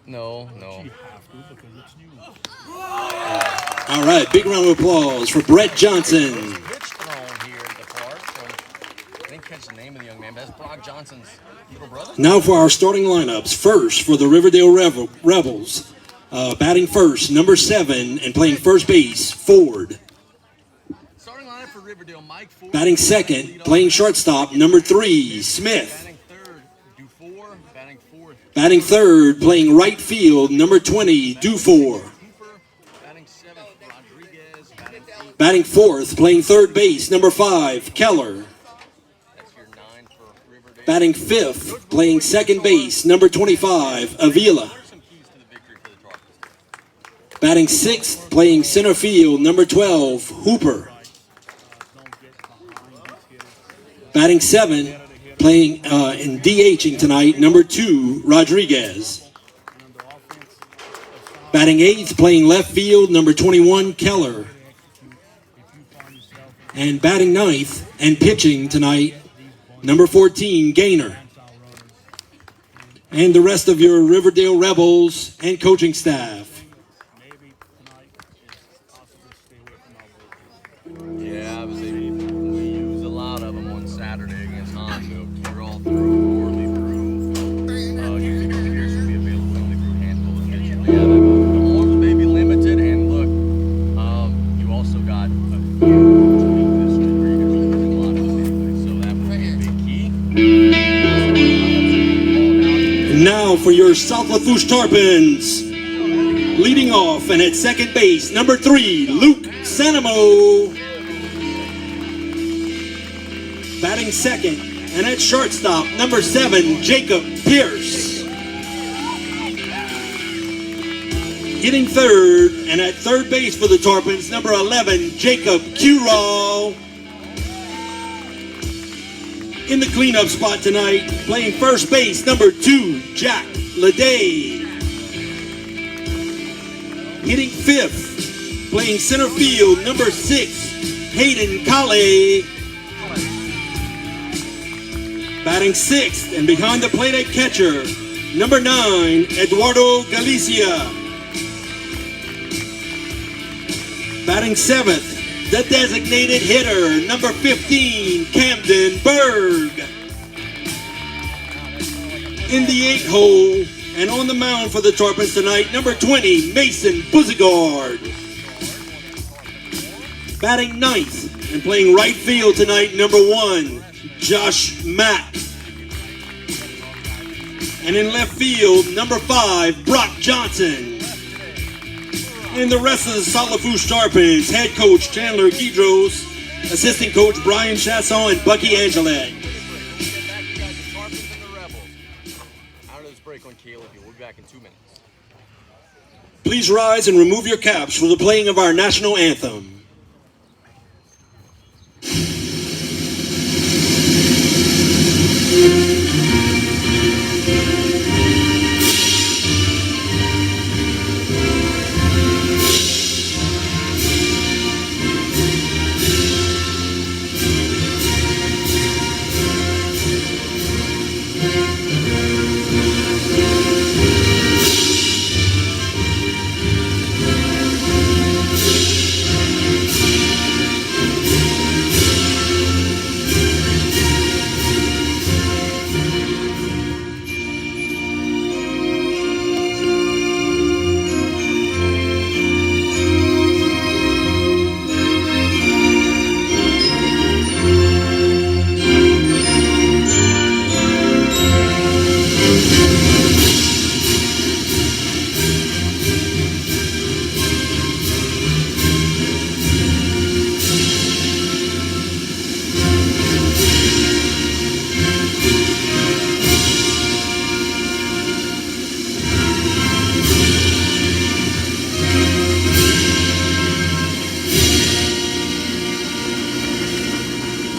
No. All right, big round of applause for Brett Johnson. Pitch thrown here at the park from, I didn't catch the name of the young man, but that's Brock Johnson's little brother. Now for our starting lineups. First, for the Riverdale Rebels, batting first, number 7, and playing first base, Ford. Starting lineup for Riverdale, Mike Ford. Batting second, playing shortstop, number 3, Smith. Batting third, Dufour. Batting fourth, Batting third, playing right field, number 20, Dufour. Cooper. Batting seventh, Rodriguez. Batting eighth, Batting fourth, playing third base, number 5, Keller. that's your 9 for Riverdale. Batting fifth, playing second base, number 25, Avila. What are some keys to the victory for the Tarpons? Batting sixth, playing center field, number 12, Hooper. Batting 7, playing and DHing tonight, number 2, Rodriguez. Batting 8th, playing left field, number 21, Keller. And batting 9th and pitching tonight, number 14, Gaynor. And the rest of your Riverdale Rebels and coaching staff. Yeah, we used a lot of them on Saturday against Hondo. We're all through, poorly through. You figure Pierce would be available, only threw a handful of pitches. Yeah, the arms may be limited, and look, you also got a few this week where you're going to lose a lot of them anyway, so that would be a big key. And now for your South Lafourche Tarpons. Leading off and at second base, number 3, Luke Sanamo. Batting second and at shortstop, number 7, Jacob Pierce. Hitting third and at third base for the Tarpons, number 11, Jacob Curall. In the cleanup spot tonight, playing first base, number 2, Jack Leday. Hitting fifth, playing center field, number 6, Hayden Kale. Batting sixth and behind the plate at catcher, number 9, Eduardo Galicia. Batting seventh, the designated hitter, number 15, Camden Berg. In the 8 hole and on the mound for the Tarpons tonight, number 20, Mason Buzigard. Batting ninth and playing right field tonight, number 1, Josh Mack. And in left field, number 5, Brock Johnson. And the rest of the South Lafourche Tarpons, head coach Chandler Guidros, assistant coach Brian Chasson, and Bucky Angelette. We'll be back in 2 minutes. Please rise and remove your caps for the playing of our national anthem.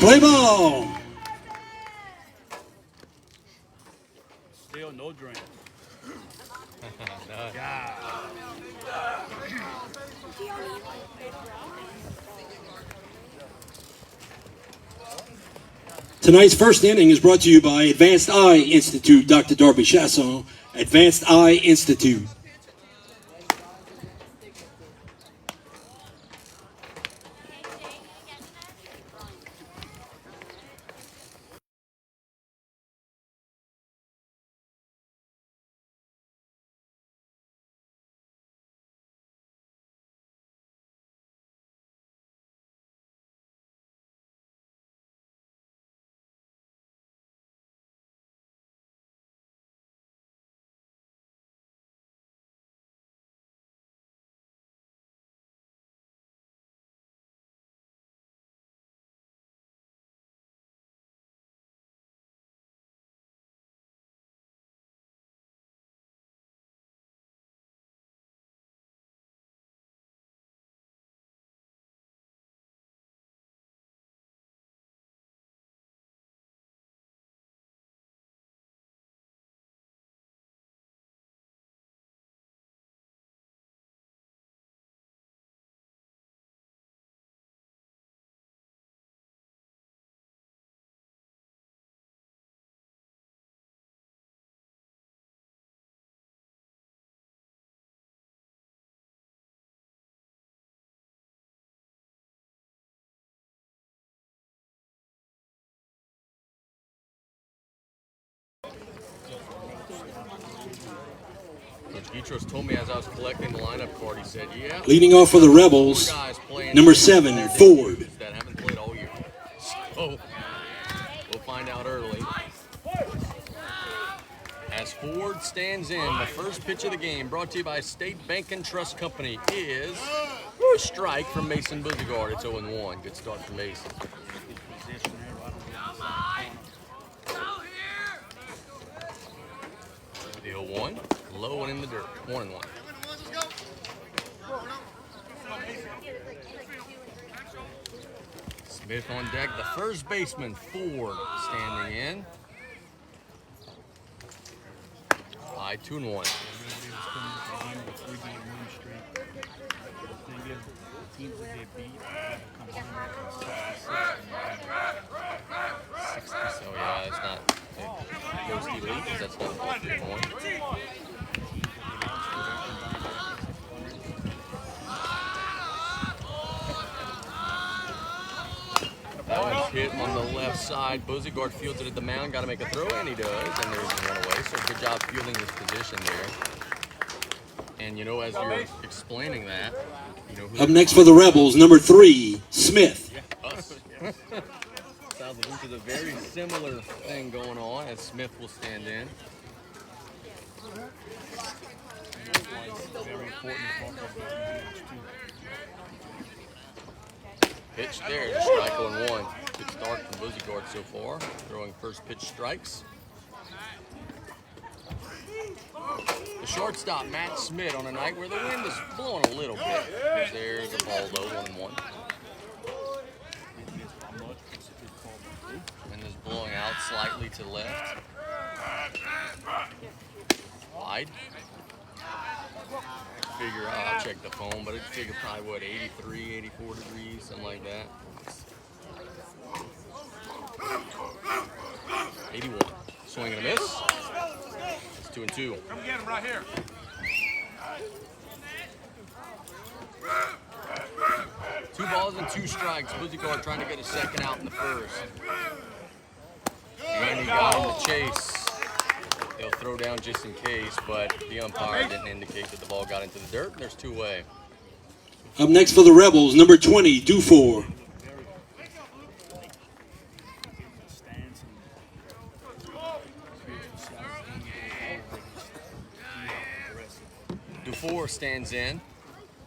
Play ball. Still no drink. Tonight's first inning is brought to you by Advanced Eye Institute, Dr. Darby Chasson. Advanced Eye Institute. Coach Gitros told me as I was collecting the lineup card, he said, yeah. Leading off for the Rebels, number 7, Ford. That haven't played all year. So we'll find out early. As Ford stands in, the first pitch of the game, brought to you by State Bank and Trust Company, is a strike from Mason Buzigard. It's 0-1. Good start for Mason. The 0-1, low and in the dirt. 1-1. Smith on deck, the first baseman, Ford, standing in. High 2-1. So yeah, it's not ghosty lead because that's not a 3-1. That one's hit on the left side. Buzigard fields it at the mound. Got to make a throw, and he does. And there's a runaway. So good job fielding his position there. And you know, as you're explaining that, you know who Up next for the Rebels, number 3, Smith. Yeah, us. South Lafourche is a very similar thing going on as Smith will stand in. Very important. Pitch there, the strike on 1. Good start from Buzigard so far. Throwing first pitch strikes. The shortstop, Matt Smith, on a night where the wind is blowing a little bit. There's a ball low, 1-1. Wind is blowing out slightly to left. Wide. Figure, I'll check the phone, but I'd figure probably what, 83, 84 degrees, something like that. 81. Swing and a miss. It's 2-2. Come get him right here. Two balls and 2 strikes. Buzigard trying to get a second out in the first. And he got him to chase. They'll throw down just in case, but the umpire didn't indicate that the ball got into the dirt. There's 2 away. Up next for the Rebels, number 20, Dufour. Dufour stands in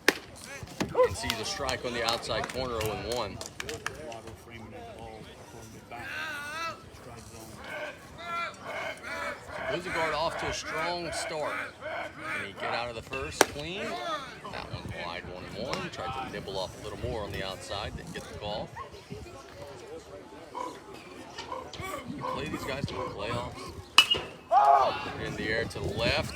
and sees a strike on the outside corner, 0-1. Buzigard off to a strong start. Can he get out of the first clean? That one's wide, 1-1. Tried to nibble off a little more on the outside, didn't get the call. You play these guys to the playoffs. In the air to the left.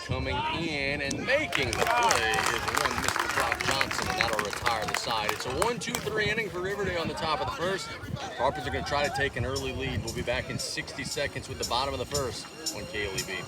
coming in and making the play is one Mr. Brock Johnson, and that'll retire the side. It's a 1-2-3 inning for Riverdale on the top of the first. Harpers are going to try to take an early lead. We'll be back in 60 seconds with the bottom of the first on KLEB.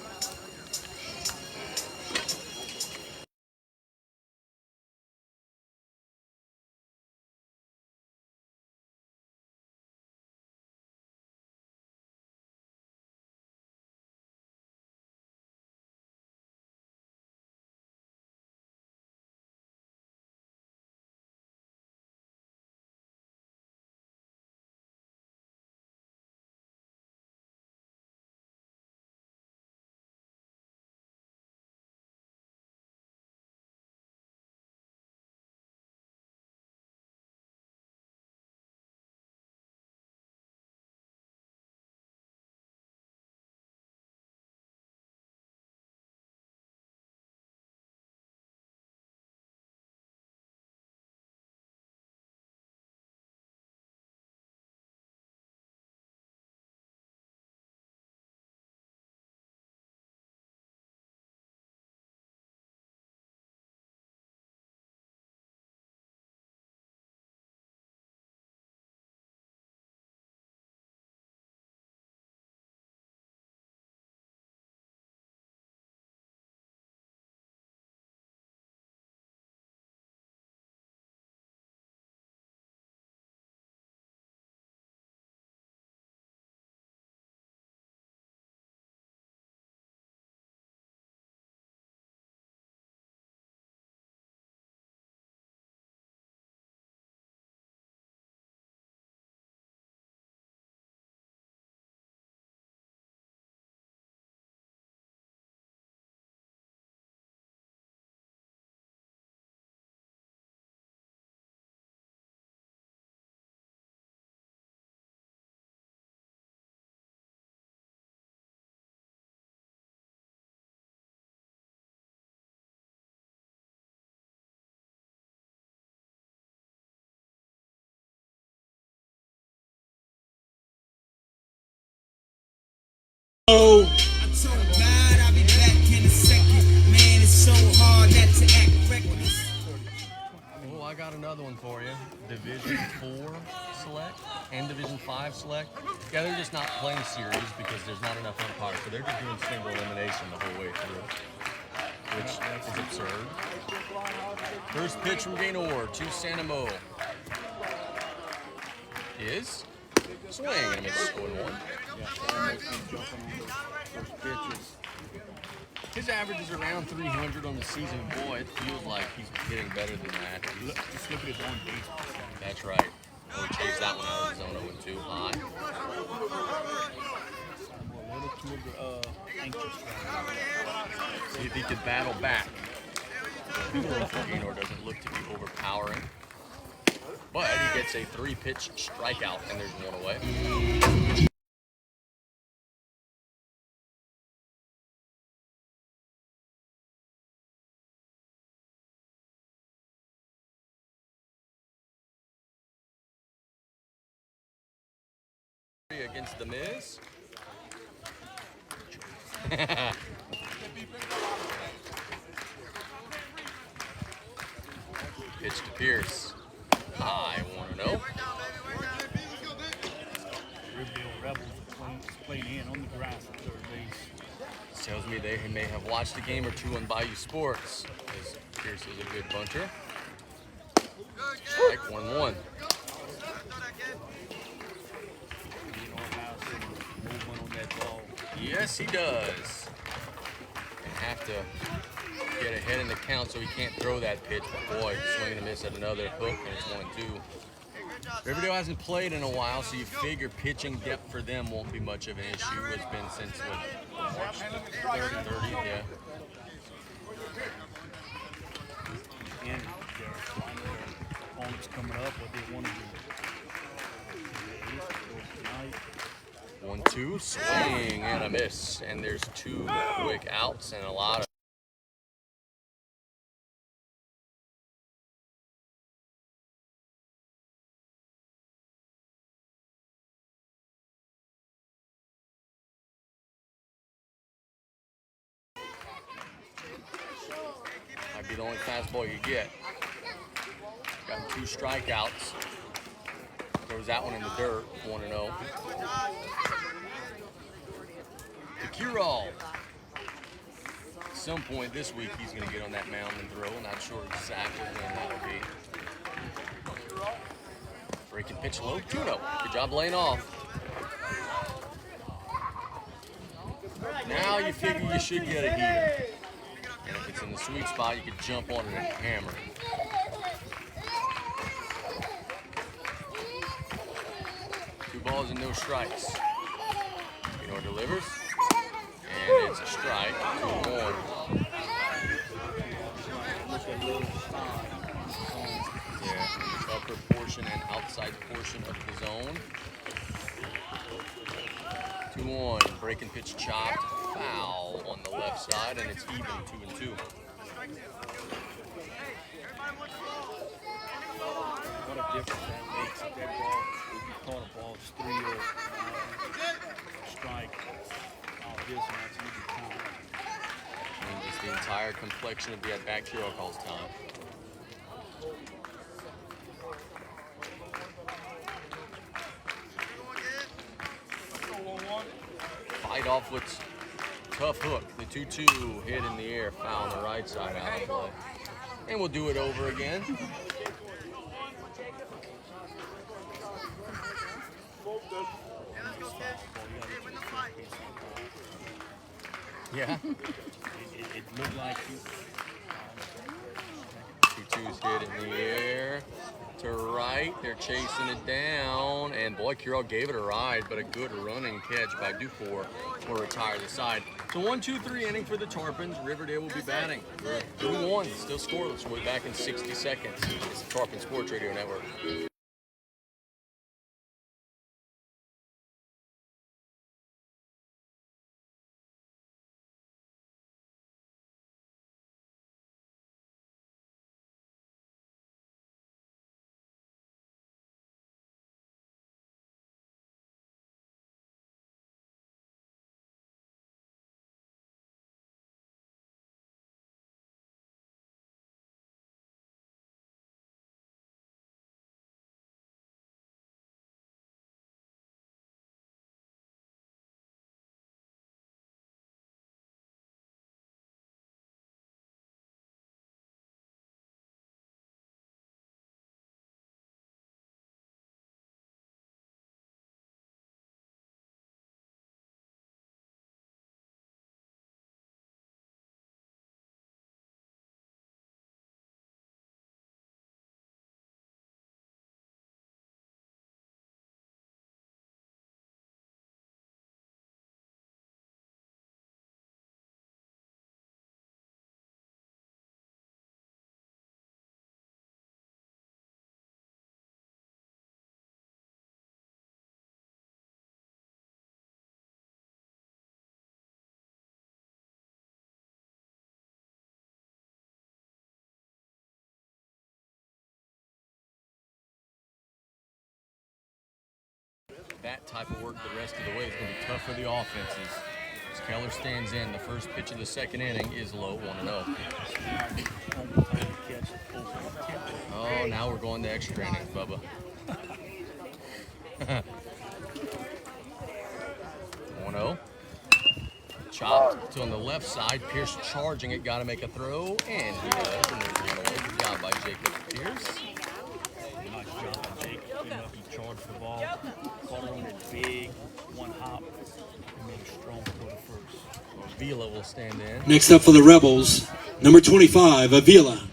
Oh, I'm so glad I'll be back in a second. Man, it's so hard not to act reckless. Oh, I got another one for you. Division 4 select and Division 5 select. Yeah, they're just not playing series because there's not enough umpires, so they're just doing single elimination the whole way through, which is absurd. First pitch from Gaynor to Santa Mo is swing and a miss, 0-1. His average is around 300 on the season. Boy, it feels like he's getting better than that. Just look at his own base. That's right. Oh, he chased that one out of his zone 0-2 high. A little too anxious. See if he could battle back. Gaynor doesn't look to be overpowering. But he gets a 3-pitch strikeout, and there's one away. Against the Miz. Pitch to Pierce. High 1-0. Riverdale Rebels playing in on the grass at third base. Tells me they may have watched a game or two on Bayou Sports, as Pierce is a good bunter. Strike 1-1. Yes, he does. And have to get ahead in the count so he can't throw that pitch. But boy, swing and a miss at another hook, and it's 1-2. Riverdale hasn't played in a while, so you figure pitching depth for them won't be much of an issue. It's been since March 30th, yeah. And their opponents coming up, what they want to do. Tonight. 1-2, swing and a miss, and there's 2 quick outs and a lot of be the only fastball you get. Got 2 strikeouts. Throws that one in the dirt, 1-0. To Curall. At some point this week, he's going to get on that mound and throw. Not sure exactly when that'll be. Breaking pitch low, 2-0. Good job laying off. Now you figure you should get a heater. And if it's in the sweet spot, you can jump on it and hammer it. 2 balls and no strikes. Pino delivers. And it's a strike. 2-1. Yeah, upper portion and outside portion of the zone. 2-1. Breaking pitch chopped. Foul on the left side, and it's even 2-2. What a difference that makes if that ball, if you caught a ball, it's 3-0 strike. Oh, this one, that's easy time. Changes the entire complexion of the at-bat Curall calls time. Fight off with tough hook. The 2-2 hit in the air, foul on the right side out of play. And we'll do it over again. Yeah. It looked like you. 2-2's hit in the air to right. They're chasing it down. And boy, Curall gave it a ride, but a good running catch by Dufour will retire the side. So 1-2-3 inning for the Tarpons. Riverdale will be batting. We're 2-1, still scoreless. We'll be back in 60 seconds. It's the Tarpon Sports Radio Network. That type of work the rest of the way is going to be tough for the offenses. As Keller stands in, the first pitch of the second inning is low, 1-0. Oh, now we're going to extra innings, Bubba. 1-0. Chopped to on the left side. Pierce charging it, got to make a throw, and he does. And there's 1-0. Good job by Jacob Pierce. Nice job by Jake. He charged the ball, caught on it big, one hop, and made a strong for the first. Avila will stand in. Next up for the Rebels, number 25, Avila.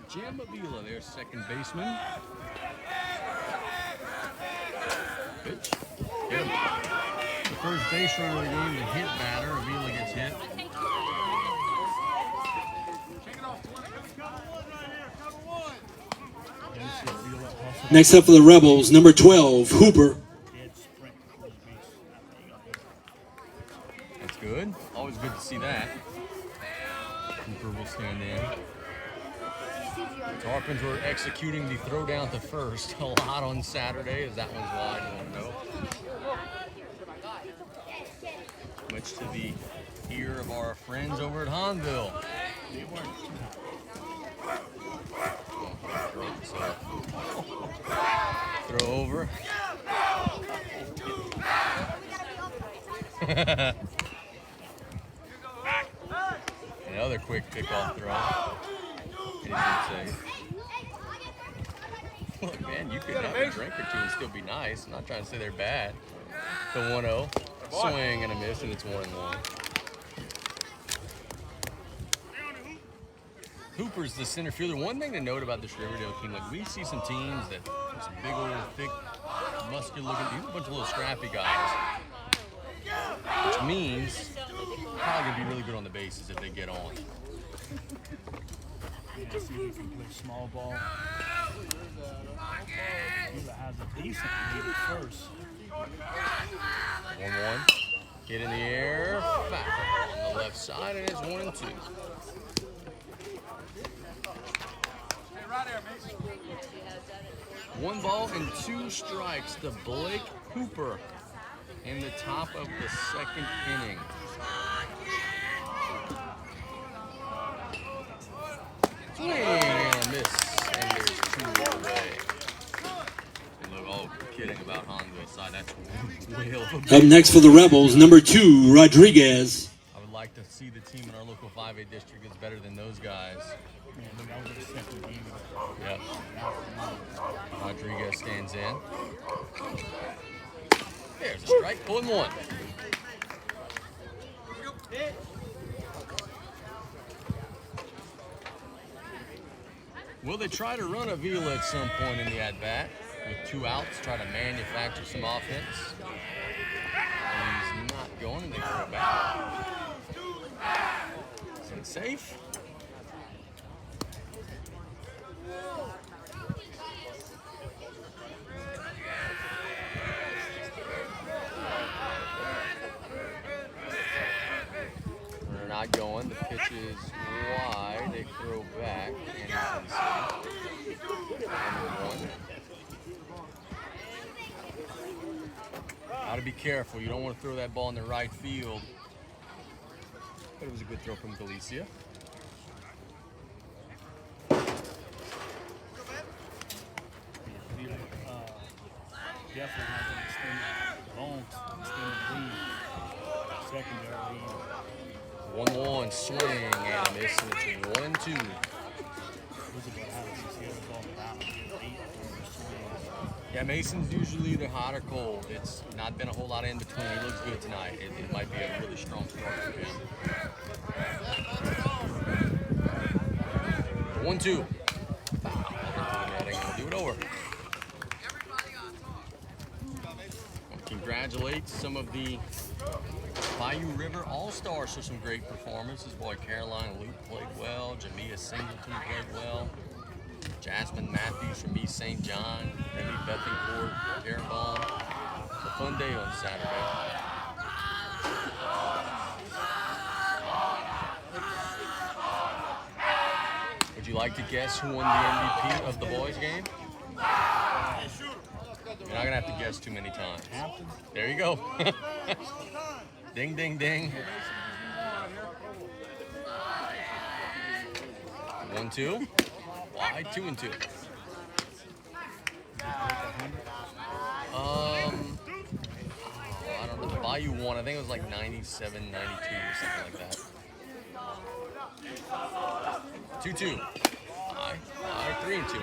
Jim Avila, their second baseman. Pitch. Hit him. The first base runner of the game, the hit batter. Avila gets hit. Next up for the Rebels, number 12, Hooper. That's good. Always good to see that. Hooper will stand in. Tarpons were executing the throw down to first a lot on Saturday, as that one's wide, 1-0. Much to the ear of our friends over at Hanville. They weren't. Throw over. Another quick pickoff throw. And he's safe. Look, man, you could have a drink or two and still be nice. I'm not trying to say they're bad. The 1-0. Swing and a miss, and it's 1-1. Hooper's the center fielder. One thing to note about this Riverdale team, like we see some teams that some big old, thick, muscular looking, these are a bunch of little scrappy guys. Which means probably gonna be really good on the bases if they get on. Yeah, see if he can play small ball. He has a decent lead at first. 1-1. Hit in the air. Foul on the left side, and it's 1-2. One ball and 2 strikes to Blake Hooper in the top of the second inning. Swing and a miss, and there's 2 away. And look, all kidding about Hondo side, that's way of a Up next for the Rebels, number 2, Rodriguez. I would like to see the team in our local 5A district that's better than those guys. Man, look, that was a second game. Yep. Rodriguez stands in. There's a strike, 0-1. Will they try to run Avila at some point in the at-bat? With 2 outs, try to manufacture some offense. He's not going, and they throw it back. Is it safe? They're not going. The pitch is wide. They throw back. And it's in. Got to be careful. You don't want to throw that ball in the right field. But it was a good throw from Galicia. Definitely has an extended lead. Secondary lead. 1-1 swing and a miss, and it's 1-2. Yeah, Mason's usually either hot or cold. It's not been a whole lot in between. He looks good tonight. It might be a really strong start for him. 1-2. Foul into the netting. We'll do it over. Congratulate some of the Bayou River All-Stars for some great performances. Boy, Caroline Luke played well. Jamia Singleton played well. Jasmine Matthews from East St. John. Remy Bethencourt, Karen Ball. A fun day on Saturday. Would you like to guess who won the MVP of the boys' game? You're not going to have to guess too many times. There you go. Ding, ding, ding. 1-2. Wide, 2-2. I don't know. The Bayou won. I think it was like 97, 92 or something like that. 2-2. High, 3-2.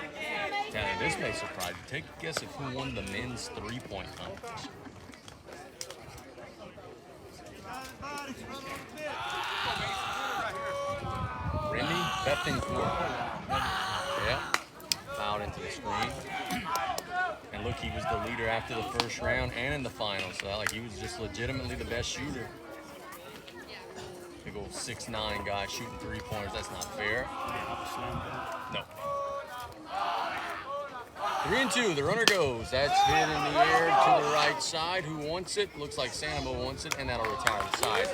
Now, this may surprise you. Take a guess of who won the men's three-point competition. Remy Bethencourt. Yeah. Fouled into the screen. And look, he was the leader after the first round and in the finals. So like he was just legitimately the best shooter. Big old 6'9" guy shooting 3-pointers. That's not fair. No. 3-2, the runner goes. That's hit in the air to the right side. Who wants it? Looks like Sanamo wants it, and that'll retire the side.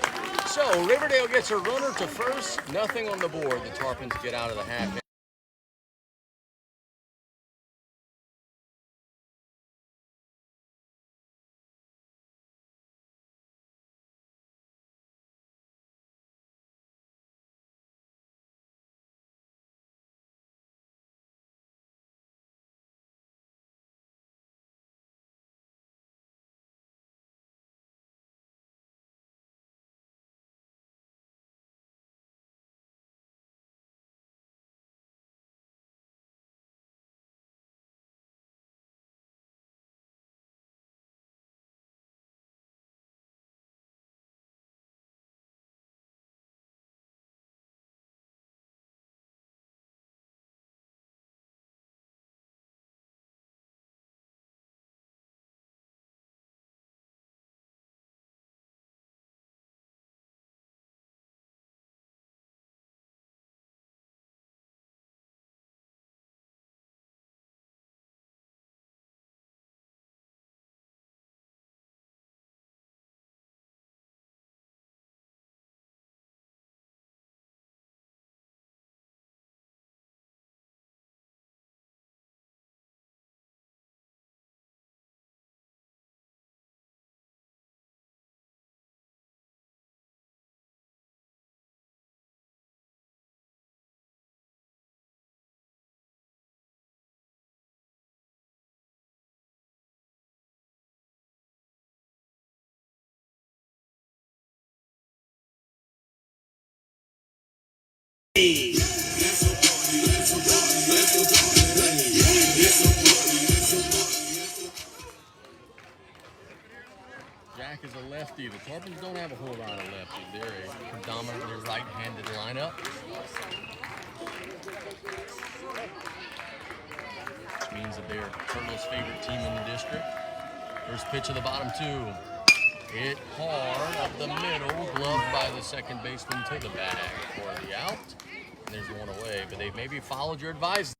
So Riverdale gets a runner to first. Nothing on the board. The Tarpons get out of the half. Jack is a lefty. The Tarpons don't have a whole lot of lefties. They're a predominantly right-handed lineup. Which means that they're Turtles' favorite team in the district. First pitch of the bottom two. Hit hard up the middle, gloved by the second baseman to the bag for the out. And there's one away, but they've maybe followed your advice.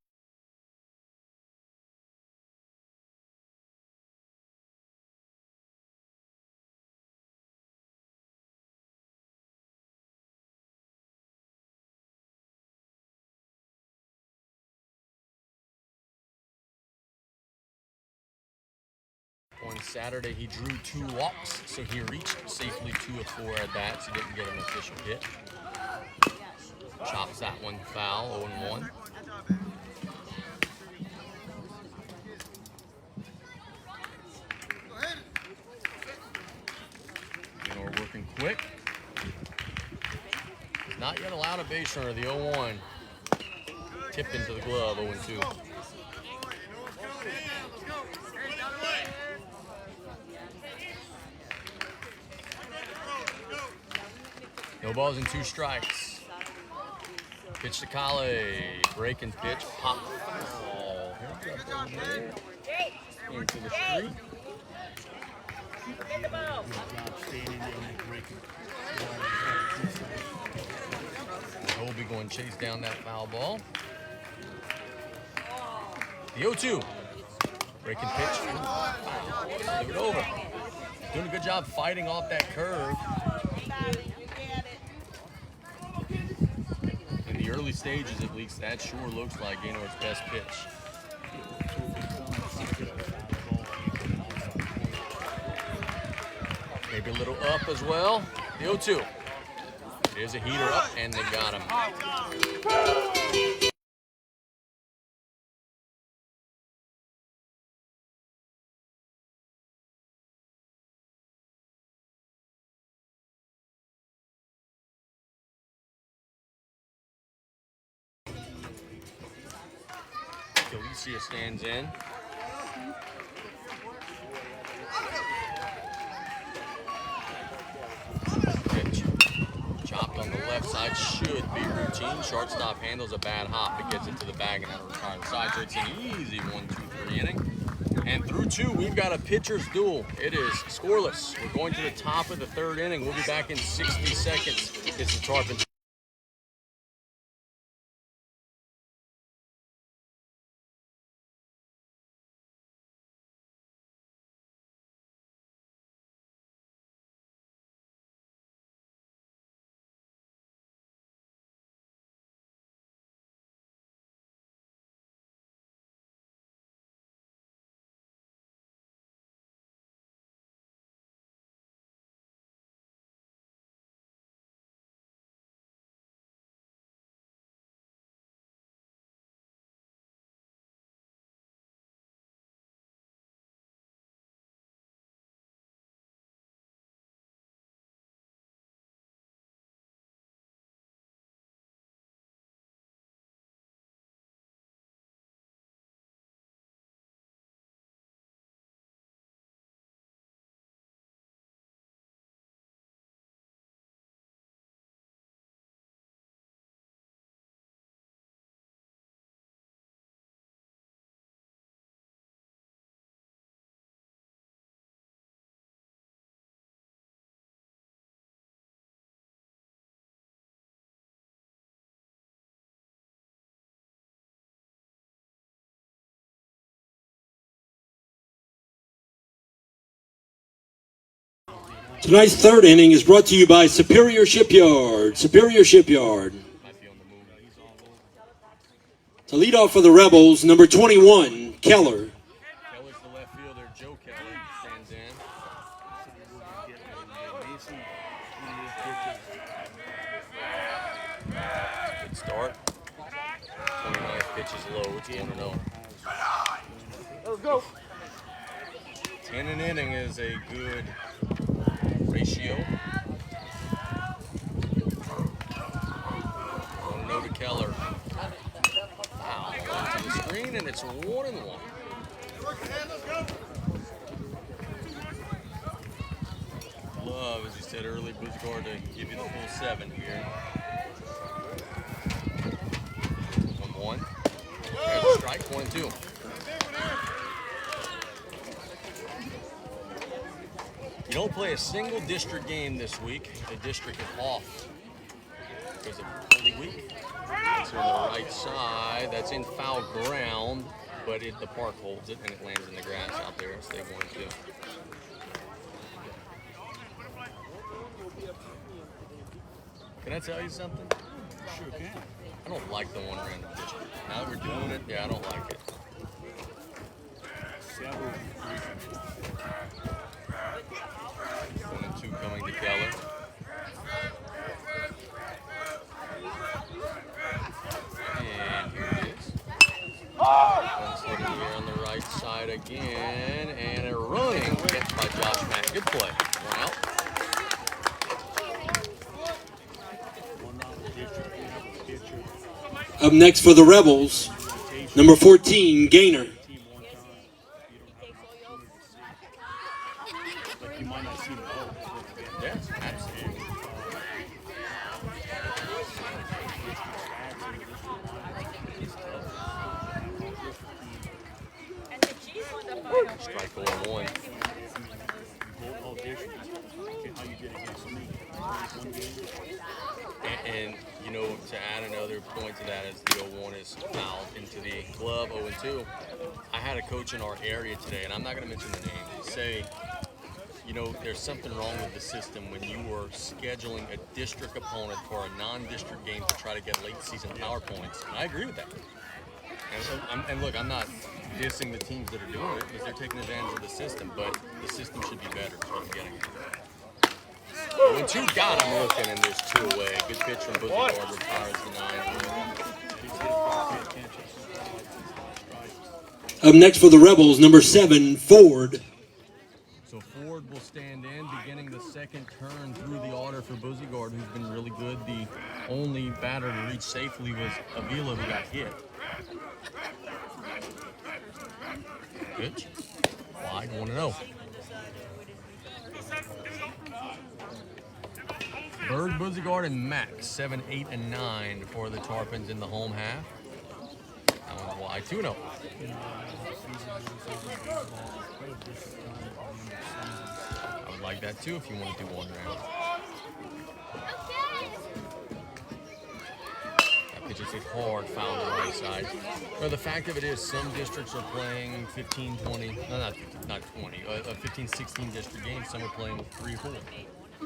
On Saturday, he drew 2 walks, so he reached safely 2 of 4 at bats. He didn't get an official hit. Chops that one foul, 0-1. We're working quick. He's not yet allowed a base runner, the 0-1. Tipped into the glove, 0-2. No balls and 2 strikes. Pitch to Kale. Breaking pitch. Pop foul. Into the street. Colby going to chase down that foul ball. The 0-2. Breaking pitch. Move it over. Doing a good job fighting off that curve. Early stages, at least, that sure looks like Gaynor's best pitch. Maybe a little up as well. The 0-2. There's a heater up, and they got him. Alicia stands in. Pitch. Chopped on the left side, should be routine. Shortstop handles a bad hop. It gets into the bag and out of retire the side. So it's an easy 1-2-3 inning. And through 2, we've got a pitcher's duel. It is scoreless. We're going to the top of the 3rd inning. We'll be back in 60 seconds. It's the Tarpons. Tonight's 3rd inning is brought to you by Superior Shipyard. Superior Shipyard. To lead off for the Rebels, number 21, Keller. Keller's the left fielder. Joe Keller stands in. Good start. 29th pitch is low. It's 1-0. Let's go. 10 an inning is a good ratio. 1-0 to 14, and it's 1-1. Love, as you said earlier, Buzigard to give you the full 7 here. 1-1. There's a strike, 1-2. You don't play a single district game this week. The district is off because of Holy Week. It's on the right side. That's in foul ground, but the park holds it and it lands in the grass out there. So they 1-2. Can I tell you something? Sure can. I don't like the one random district. Now that we're doing it, yeah, I don't like it. Several reasons. 1-2 coming to Keller. And here it is. One sitting here on the right side again, and a running hit by Josh Mack. Good play. One out. Up next for the Rebels, number 14, Gainer. Like you might not see the ball. Yes, absolutely. Strike 1-1. All different. How you did against me. And you know, to add another point to that, as the 0-1 is fouled into the glove, 0-2. I had a coach in our area today, and I'm not going to mention the name, say, you know, there's something wrong with the system when you were scheduling a district opponent for a non-district game to try to get late season power points. And I agree with that. And look, I'm not dissing the teams that are doing it because they're taking advantage of the system, but the system should be better. That's what I'm getting at. 1-2 got him looking, and there's 2 away. Good pitch from Buzigard, retires the 9. Up next for the Rebels, number 7, Ford. So Ford will stand in, beginning the second turn through the order for Buzigard, who's been really good. The only batter to reach safely was Avila, who got hit. Pitch. Wide, 1-0. Bird, Buzigard, and Max, 7, 8, and 9 for the Tarpons in the home half. That one's wide, 2-0. I would like that too if you want to do one round. That pitch is hit hard, foul on the right side. Well, the fact of it is, some districts are playing 15, 20, no, not 20, 15, 16 district games. Some are playing 3 or 4.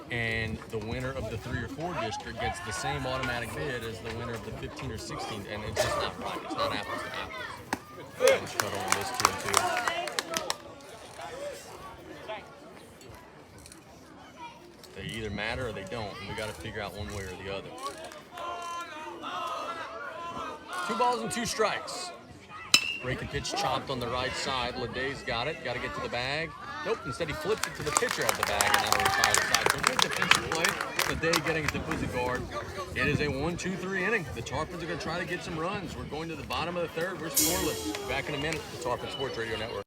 And the winner of the 3 or 4 district gets the same automatic bid as the winner of the 15 or 16, and it's just not right. It's not apples to apples. Let's cut on this 2-2. They either matter or they don't, and we got to figure out one way or the other. 2 balls and 2 strikes. Breaking pitch chopped on the right side. Leday's got it. Got to get to the bag. Nope. Instead, he flipped it to the pitcher at the bag, and that'll retire the side. So good defensive play. Leday getting it to Buzigard. It is a 1-2-3 inning. The Tarpons are going to try to get some runs. We're going to the bottom of the 3rd. We're scoreless. Back in a minute. The Tarpon Sports Radio Network.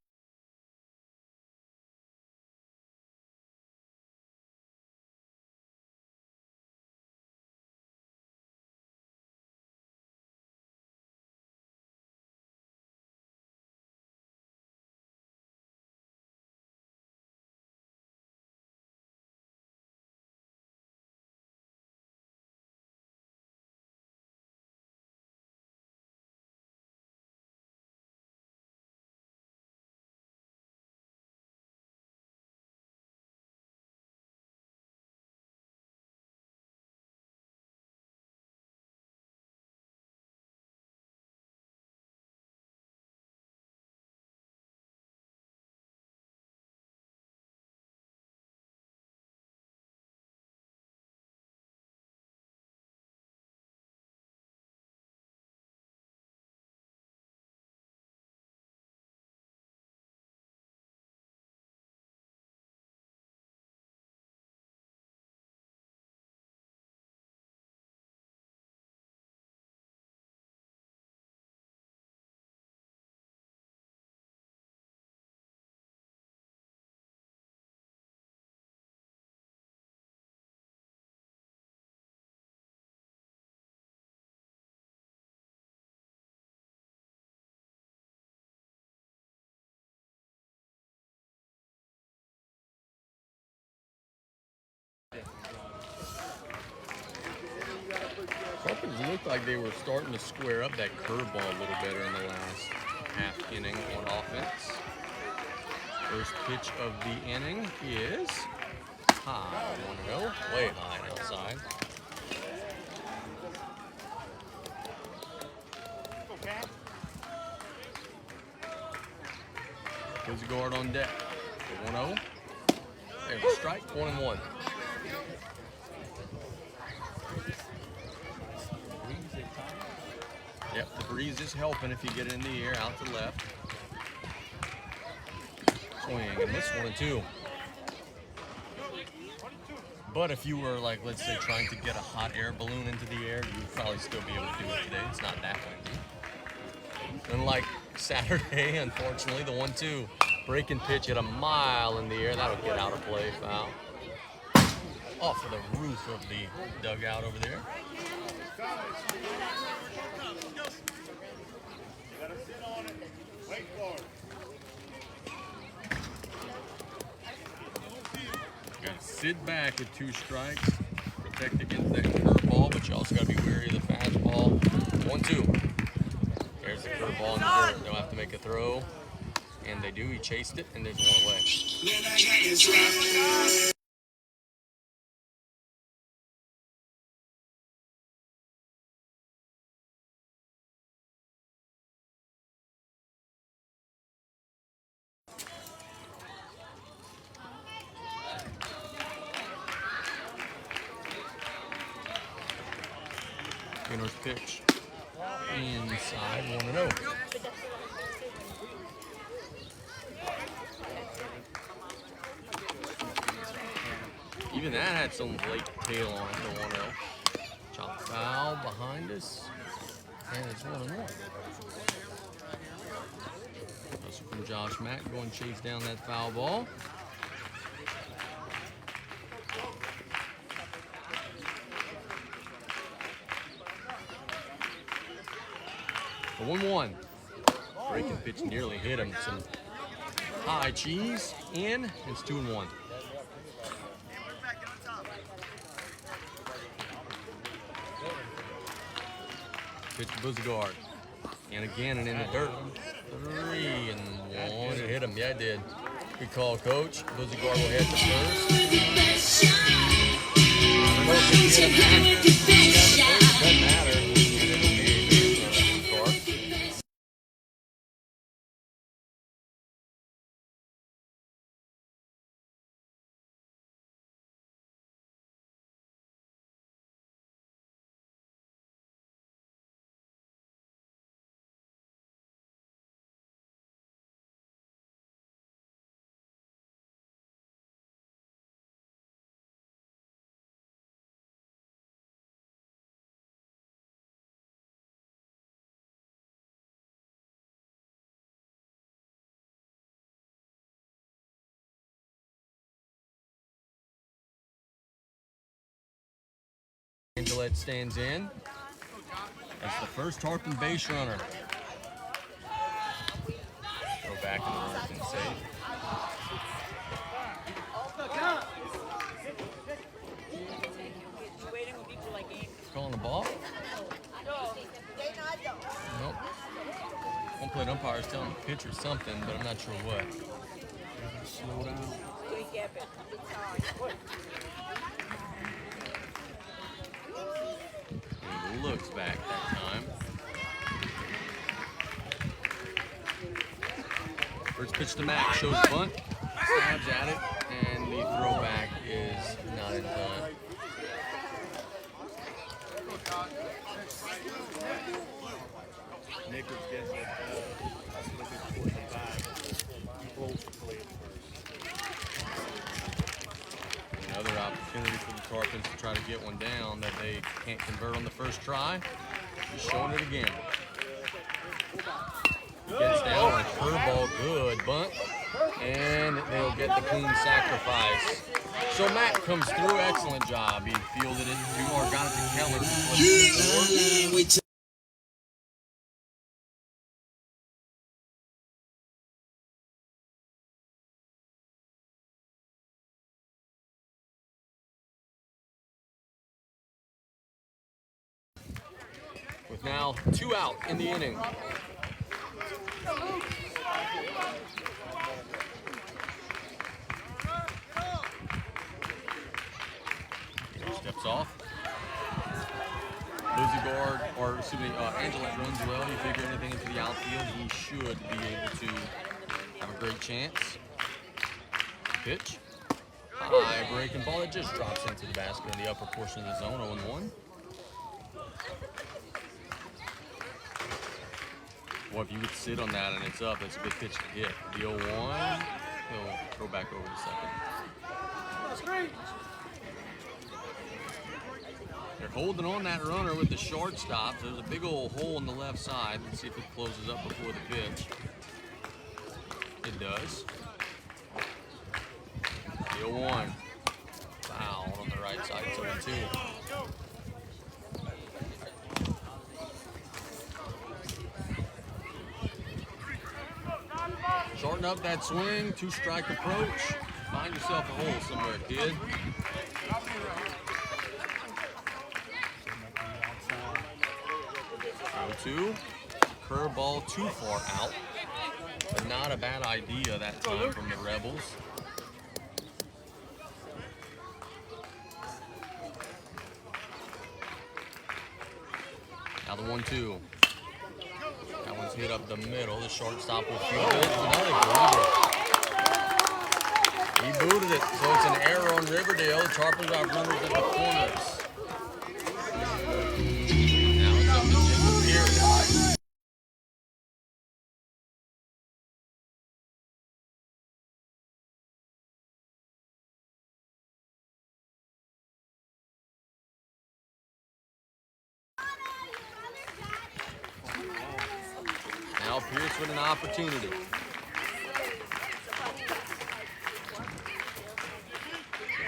It looked like they were starting to square up that curveball a little better in the last half inning on offense. First pitch of the inning is high, 1-0, way high and outside. There's a guard on deck. 1-0. There's a strike, 1-1. Yep, the breeze is helping if you get it in the air, out to left. Swing and miss 1-2. But if you were, like, let's say, trying to get a hot air balloon into the air, you'd probably still be able to do it today. It's not that windy. Unlike Saturday, unfortunately, the 1-2 breaking pitch at a mile in the air, that'll get out of play, foul. Off of the roof of the dugout over there. Got to sit back with 2 strikes, protect against that curveball, but you also got to be wary of the fastball. 1-2. There's the curveball in the dirt. They'll have to make a throw, and they do. He chased it, and there's 1 away. Winner's pitch inside, 1-0. Even that had some late tail on it, the 1-0. Chop foul behind us, and it's 1-1. Hustle from Josh Mack going to chase down that foul ball. The 1-1. Breaking pitch nearly hit him. Some high cheese in. It's 2-1. Pitch to Buzagard. And again, and in the dirt. 3-1. It hit him. Yeah, it did. Good call, Coach. Buzagard will head to first. Doesn't matter. Angelette stands in. That's the first Tarpon base runner. Throw back in the run and save. Calling the ball? Nope. One plate umpire is telling the pitcher something, but I'm not sure what. Slow down. He looks back that time. First pitch to Mac, shows bunt, stabs at it, and the throwback is not in time. Nichols gets it. Looking towards the back. Close to play it first. Another opportunity for the Tarpons to try to get one down that they can't convert on the first try. He's showing it again. Gets down on a curveball, good bunt, and they'll get the clean sacrifice. So Matt comes through, excellent job. He fielded it, 2 more, got it to Keller. now 2 out in the inning. Steps off. Lizzie Angelette runs well. You figure anything into the outfield, he should be able to have a great chance. Pitch. High breaking ball that just drops into the basket in the upper portion of the zone, 0-1. Well, if you would sit on that and it's up, that's a good pitch to hit. The 0-1, he'll throw back over to second. They're holding on that runner with the shortstop. There's a big old hole in the left side. Let's see if it closes up before the pitch. It does. The 0-1. Foul on the right side, 0-2. Shorten up that swing, 2-strike approach. Find yourself a hole somewhere, kid. 0-2. Curveball too far out, but not a bad idea that time from the Rebels. Now the 1-2. That one's hit up the middle. The shortstop will field it. He booted it, so it's an error on Riverdale. The Tarpons have runners at the corners. Now it's up to Jacob Pierce. Now Pierce with an opportunity.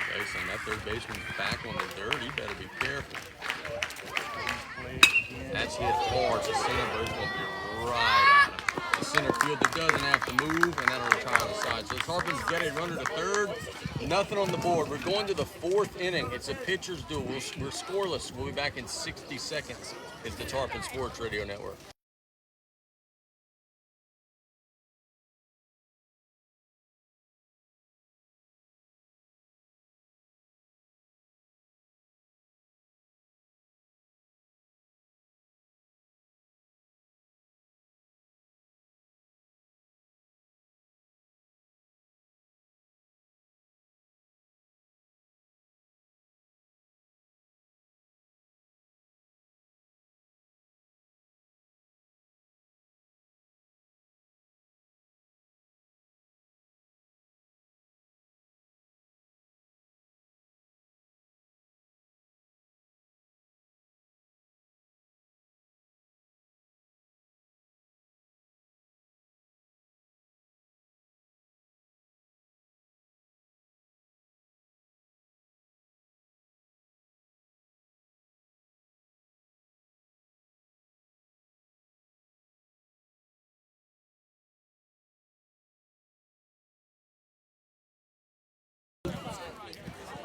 Jason, that third baseman's back on the dirt. He better be careful. That's hit hard. The center bird's going to be right at him. The center fielder doesn't have to move, and that'll retire on the side. So the Tarpons get a runner to third. Nothing on the board. We're going to the 4th inning. It's a pitcher's duel. We're scoreless. We'll be back in 60 seconds. It's the Tarpon Sports Radio Network.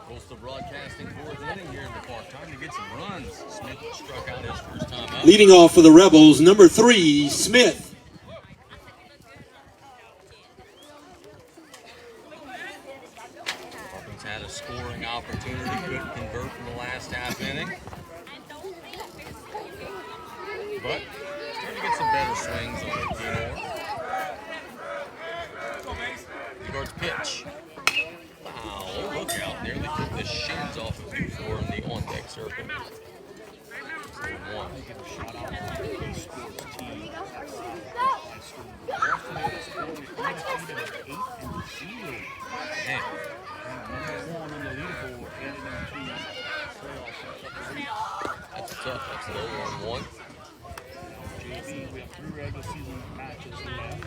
Coastal Broadcasting 4th inning here in the park. Time to get some runs. Smith struck out his first time up. Leading off for the Rebels, number 3, Smith. Tarpons had a scoring opportunity. Couldn't convert from the last half inning. But trying to get some better swings on it, Regards pitch. Wow, look out. Nearly took the shins off of 2-4 in the on-deck circle. 1. That's tough. That's an 0-1. JB, we have 3 regular season matches left.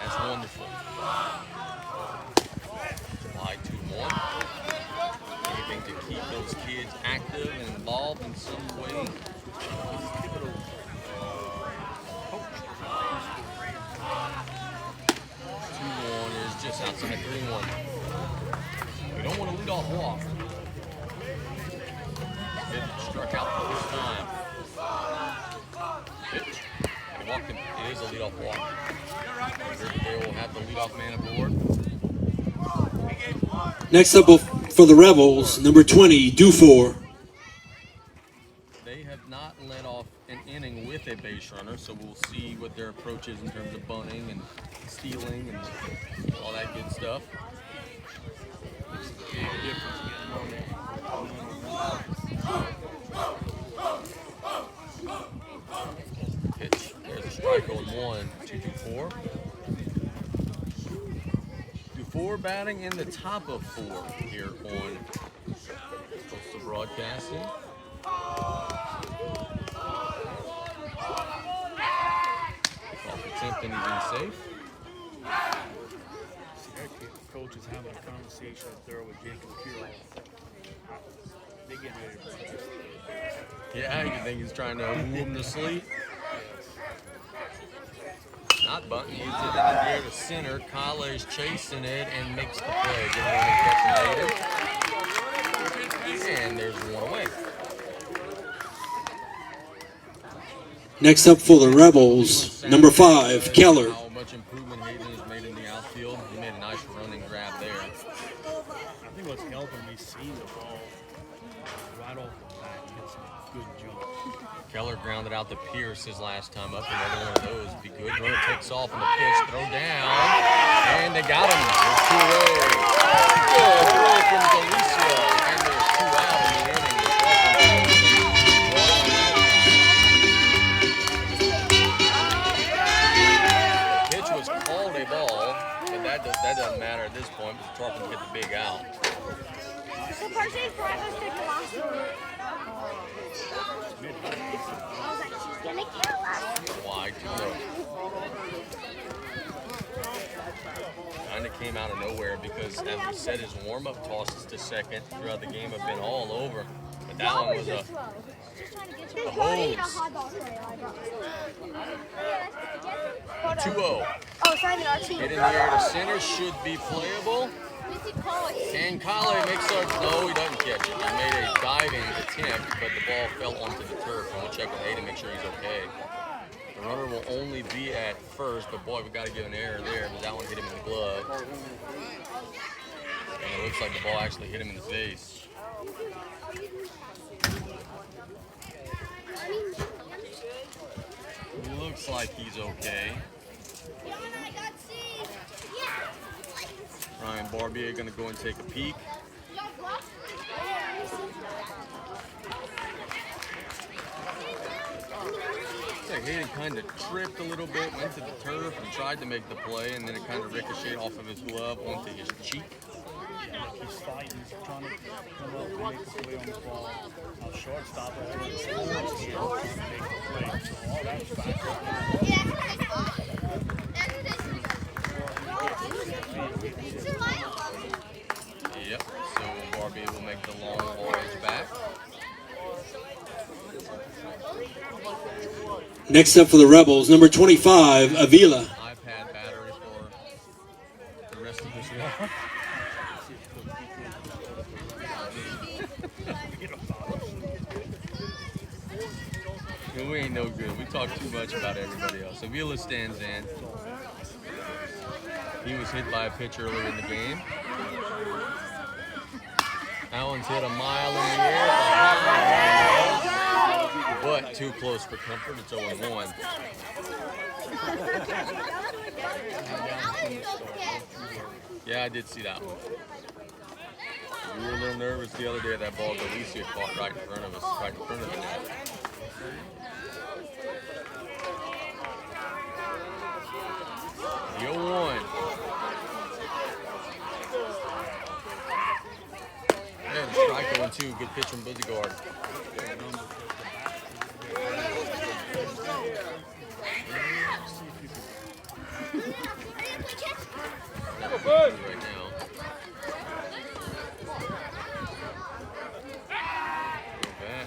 That's wonderful. July 2-1. Anything to keep those kids active and involved in some way. 2-1 is just outside 3-1. We don't want to leadoff walk. It struck out this time. Pitch. He walked him. It is a leadoff walk. Riverdale will have the leadoff man aboard. Next up for the Rebels, number 20, Dufour. They have not let off an inning with a base runner, so we'll see what their approach is in terms of bunting and stealing and all that good stuff. It's a big difference getting on there. Pitch. There's a strike on 1 to Dufour. Dufour batting in the top of 4 here on Coastal Broadcasting. Off attempt and he's in safe. See, that coach is having a conversation up there with Jacob Kirill. They getting ready to practice. Yeah, you think he's trying to woo him to sleep? Not bunting, he's in the air to center. Kale is chasing it and makes the play. Good morning, Captain. And there's one away. Next up for the Rebels, number 5, Keller. How much improvement Hayden has made in the outfield. He made a nice running grab there. I think what's helping me see the ball right off the bat. Get some good jumps. Keller grounded out to Pierce his last time up. Another one of those would be good. Runner takes off on the pitch, throw down, and they got him. There's 2 away. Good throw from Galicia, and there's 2 out in the inning. The pitch was called a ball, but that doesn't matter at this point because Tarpon get the big out. So Percy's breakfast took the last one. I was like, she's gonna kill us. Wide to low. Kind of came out of nowhere because, as we said, his warm-up tosses to second throughout the game have been all over. But that one was a Just trying to get you. hose. I ate a hot dog today. I brought some. 2-0. Oh, sorry, our team. Hit in the air to center, should be playable. And Kale makes a, no, he doesn't catch it. He made a diving attempt, but the ball fell onto the turf. And we'll check with Hayden to make sure he's okay. The runner will only be at first, but boy, we got to give an error there because that one hit him in the glove. And it looks like the ball actually hit him in the face. Looks like he's okay. Ryan Barbier going to go and take a peek. Looks like Hayden kind of tripped a little bit, went to the turf and tried to make the play, and then it kind of ricocheted off of his glove onto his cheek. He's fighting, he's trying to come up and make a play on the ball. Our shortstop over the scores here to make the play. So all that's back up. Yep, so Barbier will make the long voyage back. Next up for the Rebels, number 25, Avila. iPad battery for the rest of this year. We ain't no good. We talk too much about everybody else. Avila stands in. He was hit by a pitch earlier in the game. Allen's hit a mile in the air, but too close for comfort. It's 0-1. Yeah, I did see that one. We were a little nervous the other day that ball Galicia caught right in front of us, right in front of the net. The 0-1. Yeah, the strike 0-2. Good pitch from Buzzegard. Right now. Go back.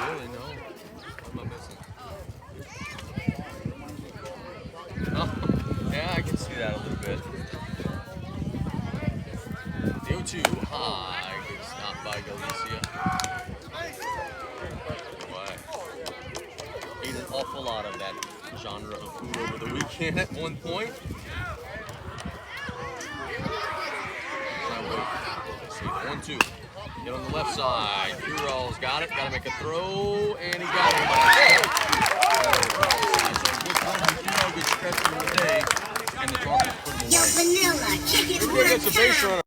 Really, no. What am I missing? Oh, yeah, I can see that a little bit. awful lot of that genre of food over the weekend at one point. Let's see, 1-2. Get on the left side. Kural's got it. Got to make a throw, and he got it. Good stretch in the day, and the Tarpons put him away. Yo, Vanilla, kick it Riverdale gets a base one time.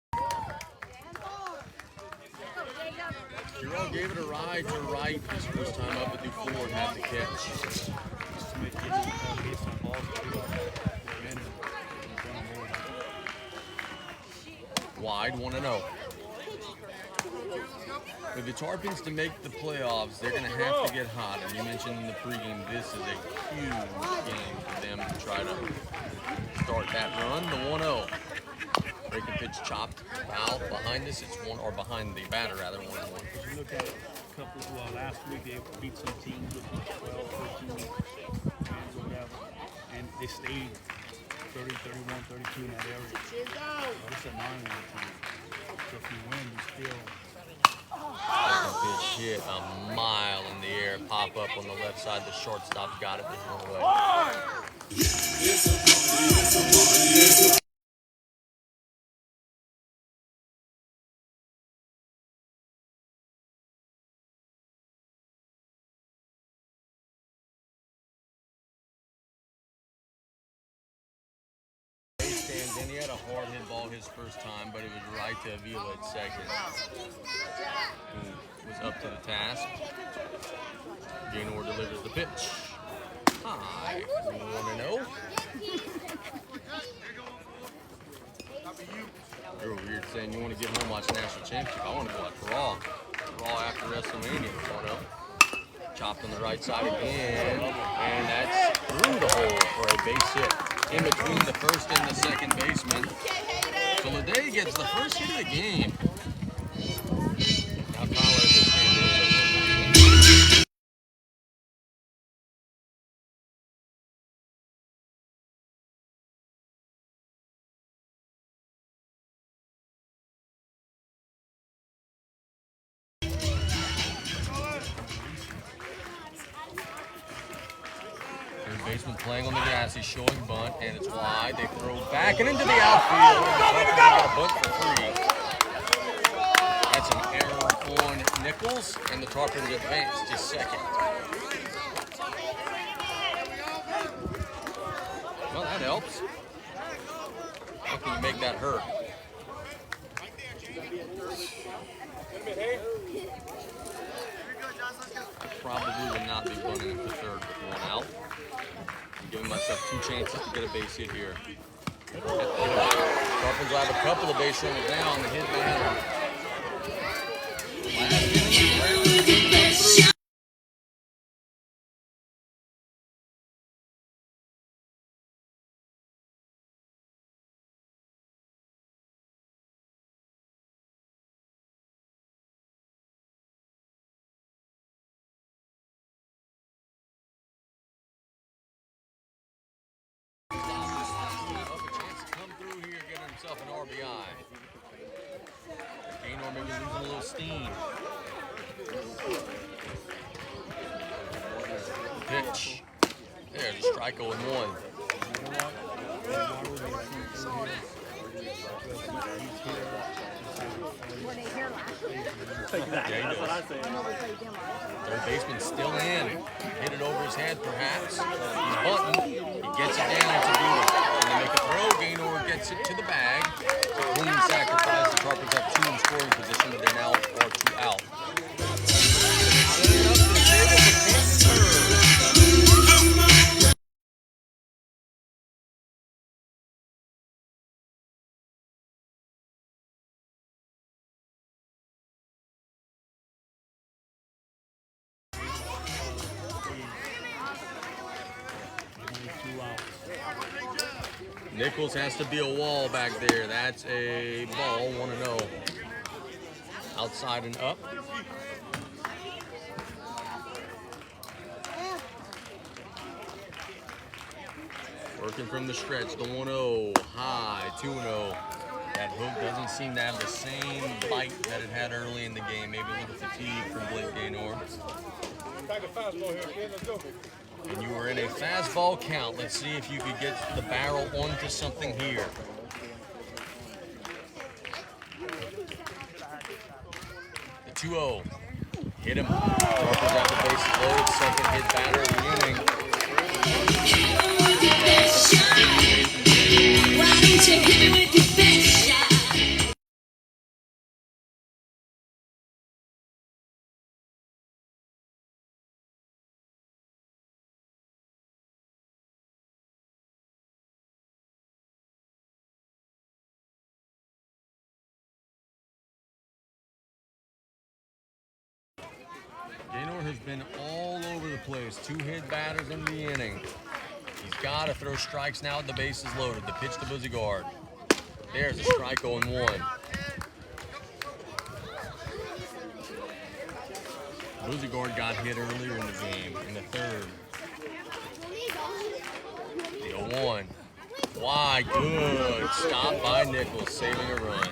runner. Kurral gave it a ride to right his first time up at the Ford, had the catch. Wide, 1-0. For the Tarpons to make the playoffs, they're going to have to get hot. And you mentioned in the pregame, this is a huge game for them to try to start that run. The 1-0. Breaking pitch chopped out behind us. It's one, or behind the batter rather, 1-1. If you look at a couple, last week they beat some teams with 12, 13 wins or whatever, and they stayed 30, 31, 32 in that area. It's a 9-win team. So if you win, you still. Breaking pitch hit a mile in the air, pop up on the left side. The shortstop got it, there's no way. And he had a hard hit ball his first time, but it was right to Avila at second, who was up to the task. Gaynor delivers the pitch. High, 1-0. You're weird saying you want to get home watch national championship. I want to go watch Raw. Raw after WrestleMania, 1-0. Chopped on the right side again, and that's through the hole for a base hit in between the first and the second baseman. So Leday gets the first hit of the game. Now Tyler is third baseman playing on the grass. He's showing bunt, and it's wide. They throw back and into the outfield. They got a bunt for 3. That's an error on Nichols, and the Tarpons advance to second. Well, that helps. How can you make that hurt? I probably would not be bunting for third with 1 out. I'm giving myself 2 chances to get a base hit here. Tarpons will have a couple of base runners now on the hit batter. RBI. Gaynor maybe losing a little steam. Pitch. There's a strike 0-1. Were they here last year? Yeah, he does. Third baseman still in. Hit it over his head, perhaps. He's bunting. He gets it down to Booty. And they make a throw. Gaynor gets it to the bag. Clean sacrifice. The Sharpers have 2 in scoring position, but they now are 2 out. Setting up the table for Canton. Nichols has to be a wall back there. That's a ball, 1-0. Outside and up. Working from the stretch, the 1-0, high, 2-0. That hook doesn't seem to have the same bite that it had early in the game. Maybe a little fatigue from Blake Gaynor. And you were in a fastball count. Let's see if you could get the barrel onto something here. The 2-0. Hit him. Sharpers out the bases loaded. Second hit batter of the inning. Why don't you hit me with your best shot? Gaynor has been all over the place. 2 hit batters in the inning. He's got to throw strikes now with the bases loaded. The pitch to Buzigard. There's a strike 0-1. Buzigard got hit earlier in the game, in the third. The 0-1. Why? Good. Stop by Nichols, saving a run.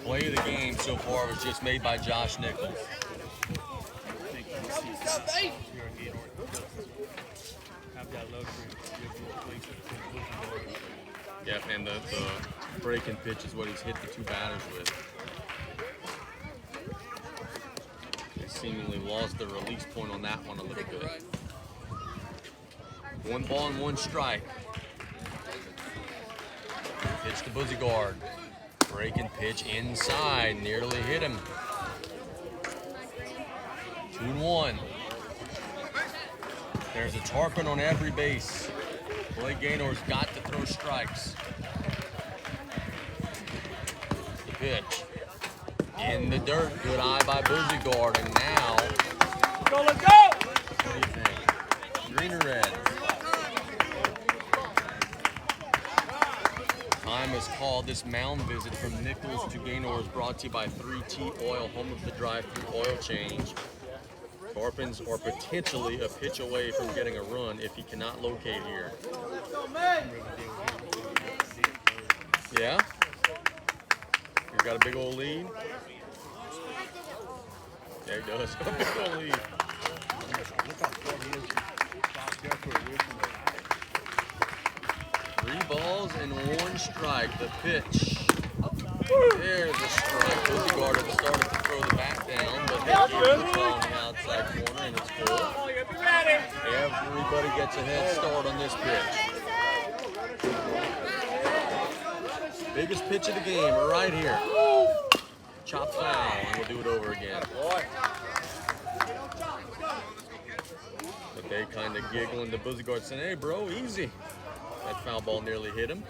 Play of the game so far was just made by Josh Nichols. Yep, and the breaking pitch is what he's hit the 2 batters with. They seemingly lost the release point on that one a little bit. 1 ball and 1 strike. Pitch to Buzigard. Breaking pitch inside, nearly hit him. 2-1. There's a Tarpon on every base. Blake Gaynor's got to throw strikes. The pitch. In the dirt. Good eye by Buzigard. And now. Let's go! What do you think? Green or red? Time is called. This mound visit from Nichols to Gaynor is brought to you by 3T Oil, home of the drive-through oil change. Tarpons are potentially a pitch away from getting a run if he cannot locate here. Yeah? He's got a big old lead? Yeah, he does. A big old lead. Three balls and 1 strike. The pitch. There's a strike. Buzigard had started to throw the bat down, but they gave the ball on the outside corner, and it's full. Everybody gets a head start on this pitch. Biggest pitch of the game, right here. Chop foul, and we'll do it over again. But they kind of giggling to Buzigard, saying, "Hey, bro, easy." That foul ball nearly hit him.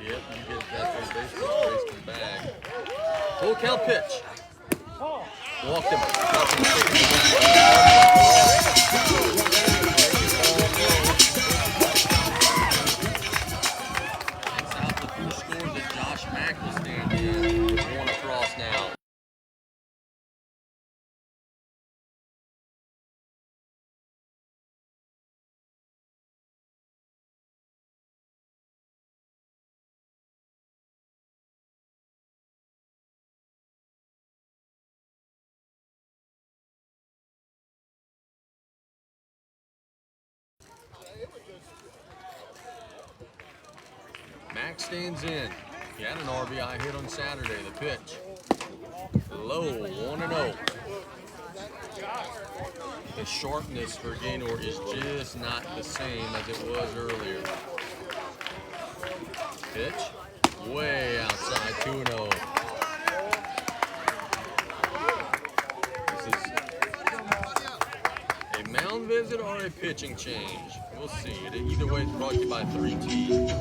Yep, you get that third baseman bag. Full count pitch. Walked him. Max stands in. He had an RBI hit on Saturday. The pitch. Low, 1-0. The sharpness for Gaynor is just not the same as it was earlier. Pitch. Way outside, 2-0. This is a mound visit or a pitching change. We'll see. Either way, it's brought to you by 3T.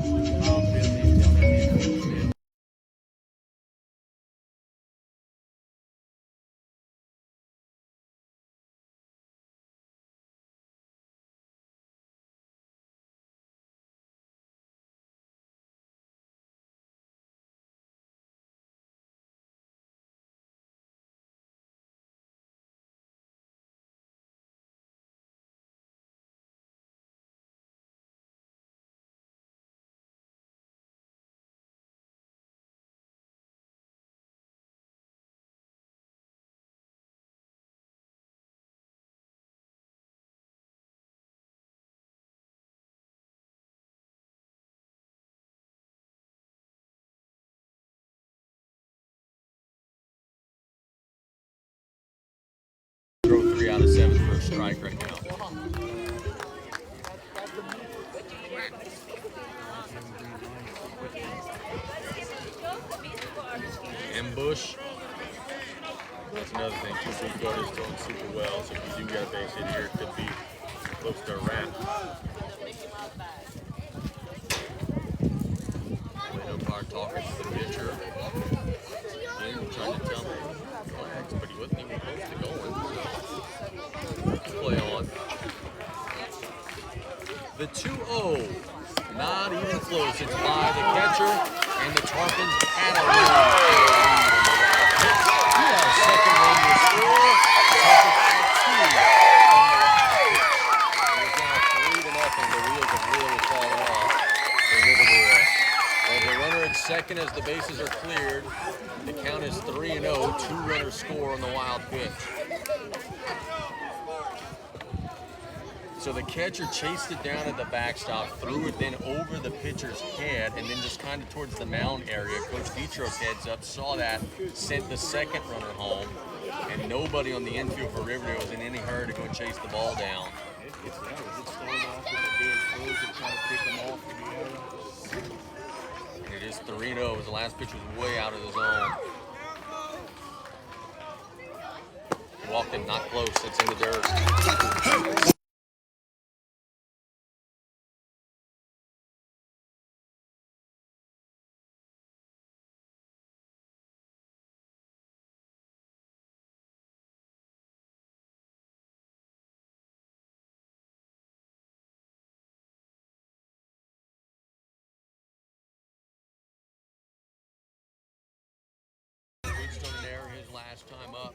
Throw 3 out of 7 for a strike right now. Ambush. That's another thing. 2 sweet gutters throwing super well, so if you do get a base hit here, it could be close to a wrap. Leno Clark talking to the pitcher. Again, trying to tell him relax, but he wasn't even close to going. Play on. The 2-0. Not even close. It's by the catcher, and the Tarpons had a run. The second run will score. The Tarpons had 2 on the last pitch. It is now 3-0. The wheels have really fallen off for Riverdale. There's a runner at second as the bases are cleared. The count is 3-0. 2-runner score on the wild pitch. So the catcher chased it down at the backstop, threw it then over the pitcher's head, and then just kind of towards the mound area. Coach Petros heads up, saw that, sent the second runner home, and nobody on the infield for Riverdale was in any hurry to go and chase the ball down. It started off with a big close and trying to pick them off in the air. And it is 3-0 as the last pitch was way out of the zone. Walked in, not close, it's in the dirt. Reached on an error his last time up.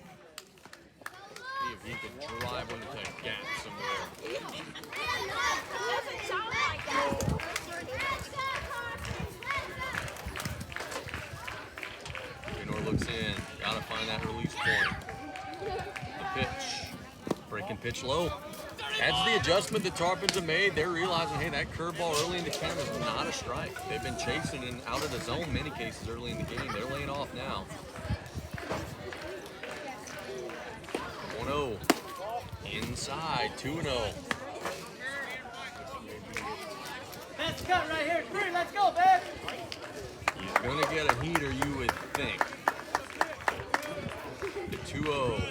See if he can drive into the gap somewhere. Doesn't sound like that. Gaynor looks in. Gotta find that release point. The pitch. Breaking pitch low. That's the adjustment the Tarpons have made. They're realizing, hey, that curveball early in the count is not a strike. They've been chasing it out of the zone in many cases early in the game. They're laying off now. 1-0. Inside. 2-0. Let's cut right here. 3, let's go, babe. He's going to get a heater, you would think. The 2-0.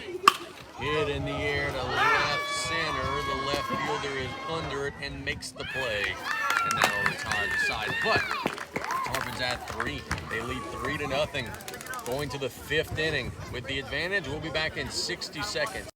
Hit in the air to left center. The left fielder is under it and makes the play. And that'll retire the side. But Tarpons at 3. They lead 3-0. Going to the 5th inning. With the advantage, we'll be back in 60 seconds.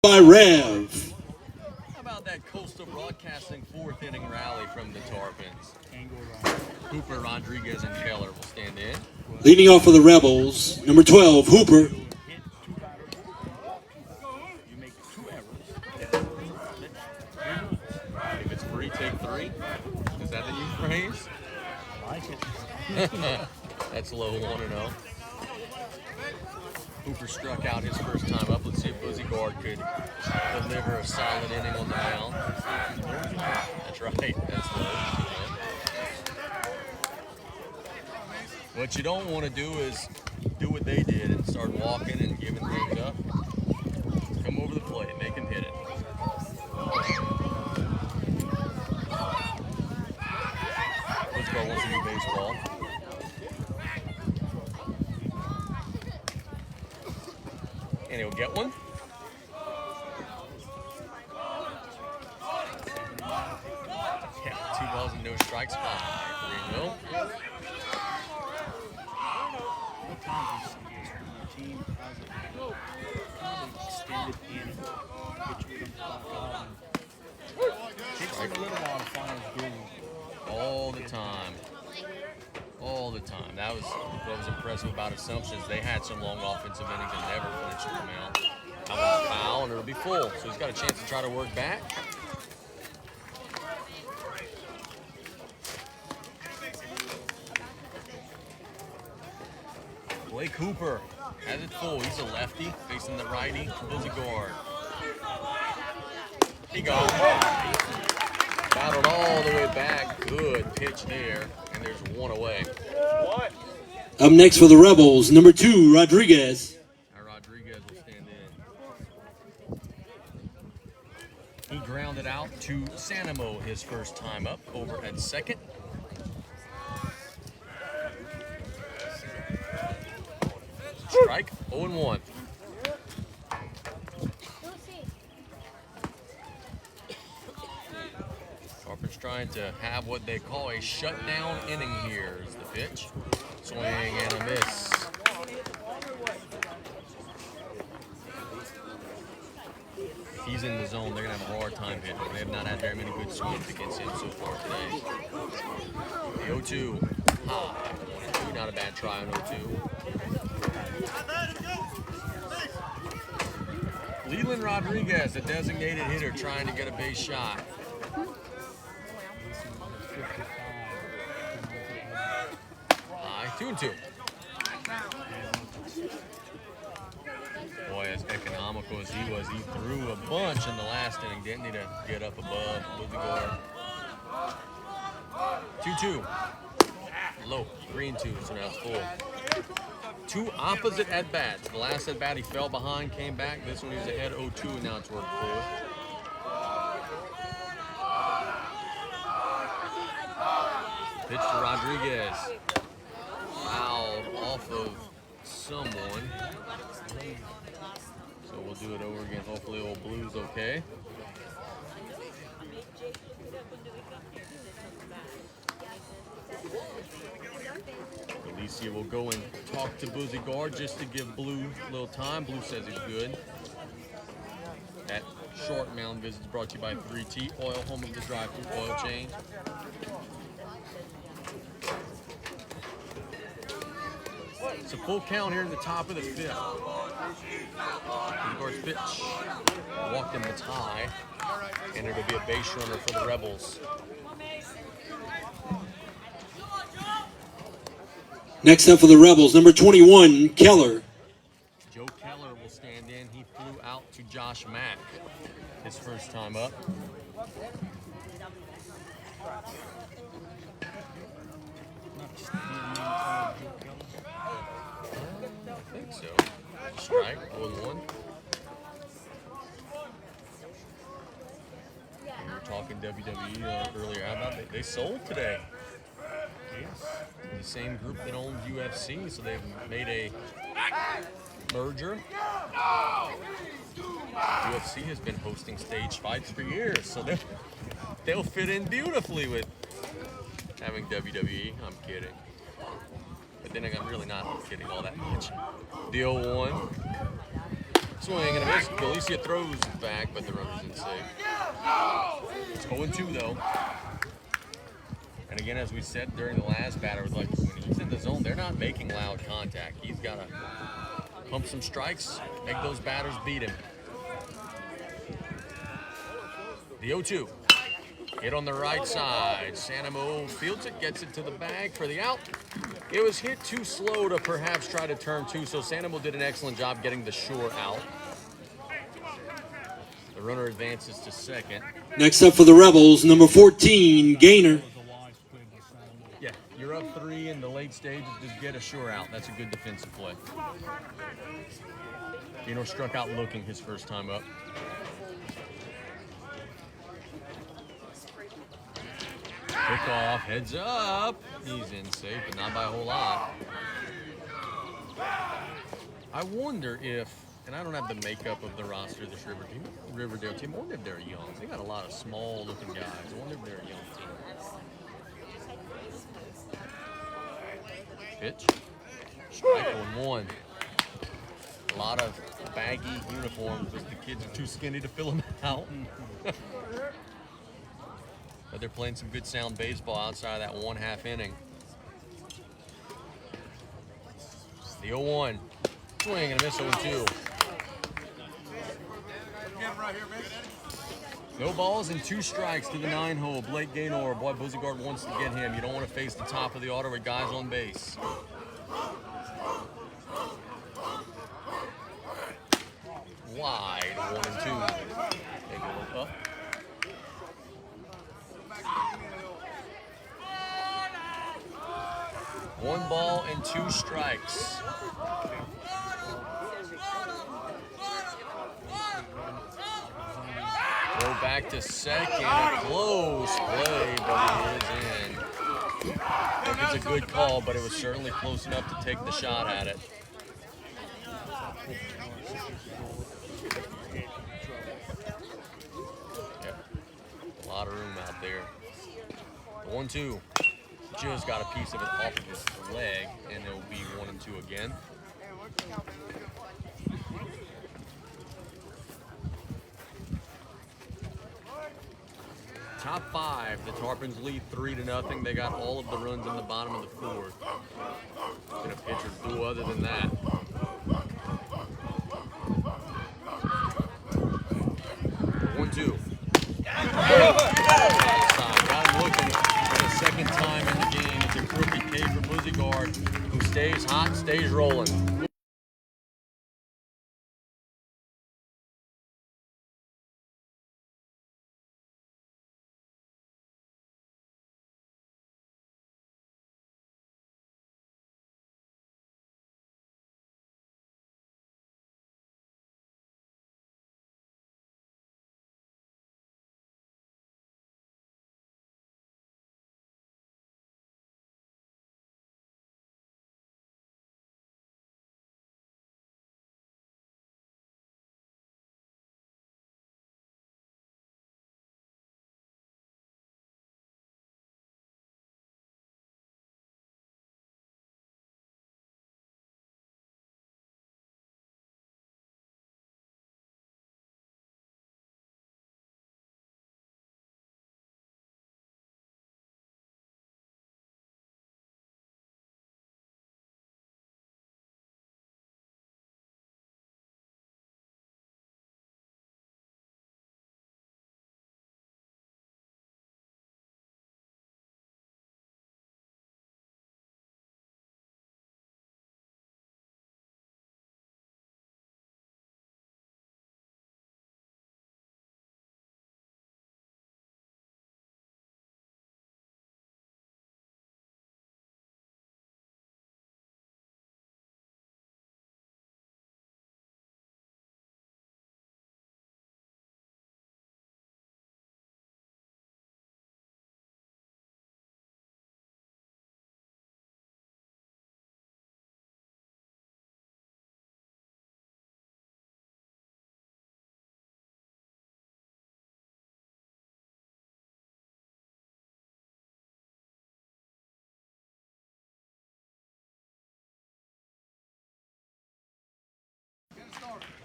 by Rev. How about that Coastal Broadcasting 4th inning rally from the Tarpons? Can't go wrong. Hooper, Rodriguez, and Keller will stand in. Leading off for the Rebels, number 12, Hooper. Hit 2 batters. You make 2 errors. If it's free, take 3. Is that the new phrase? I like it. That's low 1-0. Hooper struck out his first time up. Let's see if Buzzy Guard could deliver a solid inning on the mound. That's right. That's low. What you don't want to do is do what they did and start walking and giving things up. Come over the plate, make him hit it. Buzzy Guard wants to do baseball. And he'll get one. Yeah, 2 balls and no strikes. 3-0. What time is this team has a kind of extended inning, which comes back out and takes them a little while to find his groove. All the time. All the time. That was what was impressive about Assumptions. They had some long offensive innings and never flinched from out. That was foul, and it'll be full. So he's got a chance to try to work back. Blake Hooper has it full. He's a lefty facing the righty. Buzzy Guard. He goes. Battled all the way back. Good pitch there. And there's 1 away. Up next for the Rebels, number 2, Rodriguez. Now Rodriguez will stand in. He grounded out to Sanamo his first time up over at second. Strike, 0-1. Tarpons trying to have what they call a shutdown inning here is the pitch. Swing and a miss. If he's in the zone, they're going to have a hard time hitting him. They have not had very many good swings against him so far today. The 0-2. High. 1-2. Not a bad try on 0-2. Leland Rodriguez, a designated hitter, trying to get a base shot. High, 2-2. Boy, as economical as he was, he threw a bunch in the last inning. Didn't need to get up above. Buzzy Guard. 2-2. Low, 3-2, so now it's full. 2 opposite at-bats. The last at-bat he fell behind, came back. This one he was ahead 0-2, and now it's worked full. Pitch to Rodriguez. Foul off of someone. So we'll do it over again. Hopefully old Blue's okay. Alicia will go and talk to Buzzy Guard just to give Blue a little time. Blue says he's good. That short mound visit is brought to you by 3T Oil, home of the drive-thru oil change. It's a full count here in the top of the 5th. Buzzy Guard's pitch. Walked him the tie, and it'll be a base runner for the Rebels. Next up for the Rebels, number 21, Keller. Joe Keller will stand in. He flew out to Josh Mack his first time up. I think so. Strike, 0-1. We were talking WWE earlier. How about they sold today? Yes. The same group that owns UFC, so they've made a merger. UFC has been hosting stage fights for years, so they'll fit in beautifully with having WWE. I'm kidding. But then I'm really not kidding all that much. The 0-1. Swing and a miss. Galicia throws back, but the runner's in safe. It's 0-2 though. And again, as we said during the last batter, like when he's in the zone, they're not making loud contact. He's got to pump some strikes, make those batters beat him. The 0-2. Hit on the right side. Sanamo fields it, gets it to the bag for the out. It was hit too slow to perhaps try to turn two, so Sanamo did an excellent job getting the short out. The runner advances to second. Next up for the Rebels, number 14, Gainer. Yeah, you're up 3 in the late stages. Just get a sure out. That's a good defensive play. Gaynor struck out looking his first time up. Kickoff, heads up. He's in safe, but not by a whole lot. I wonder if, and I don't have the makeup of the roster of this Riverdale team. I wonder if they're young. They got a lot of small-looking guys. I wonder if they're a young team. Pitch. Strike 1-1. A lot of baggy uniforms because the kids are too skinny to fill them out. But they're playing some good sound baseball outside of that 1/2 inning. The 0-1. Swing and a miss. 0-2. No balls and 2 strikes to the 9-hole. Blake Gaynor. Boy, Buzigard wants to get him. You don't want to face the top of the order with guys on base. Wide. 1-2. Take a look up. One ball and 2 strikes. Go back to second. A close play, but he is in. I think it's a good call, but it was certainly close enough to take the shot at it. Yep. A lot of room out there. The 1-2. Just got a piece of it off of his leg, and it'll be 1-2 again. Top 5, the Tarpons lead 3-0. They got all of the runs in the bottom of the 4th. Can a pitcher do other than that? 1-2. Got him looking for the second time in the game. It's a crooked K for Buzigard, who stays hot, stays rolling.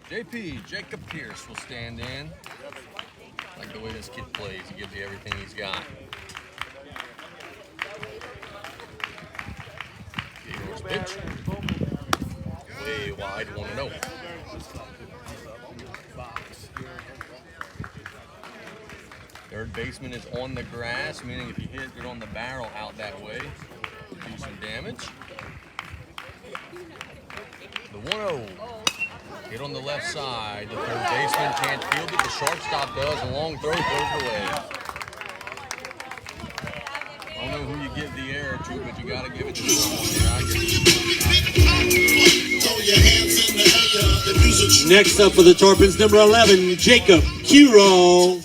JP, Jacob Pierce will stand in. Like the way this kid plays, he gives you everything he's got. Gator's pitch. Way wide, 1-0. Third baseman is on the grass, meaning if you hit it on the barrel out that way, do some damage. The 1-0. Hit on the left side. The third baseman can't field it. The shortstop does. A long throw throws it away. I don't know who you give the error to, but you got to give it to someone here. I give it to Next up for the Tarpons, number 11, Jacob Kiro.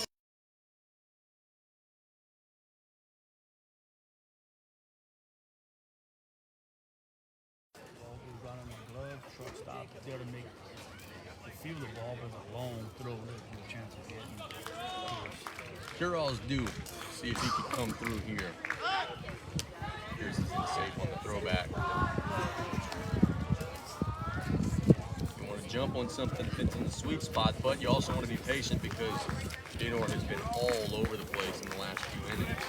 Shortstop there to make feel the ball, but a long throw there's no chance of getting Cural's due. See if he can come through here. Pierce is safe on the throwback. You want to jump on something that fits in the sweet spot, but you also want to be patient because Gator has been all over the place in the last few innings.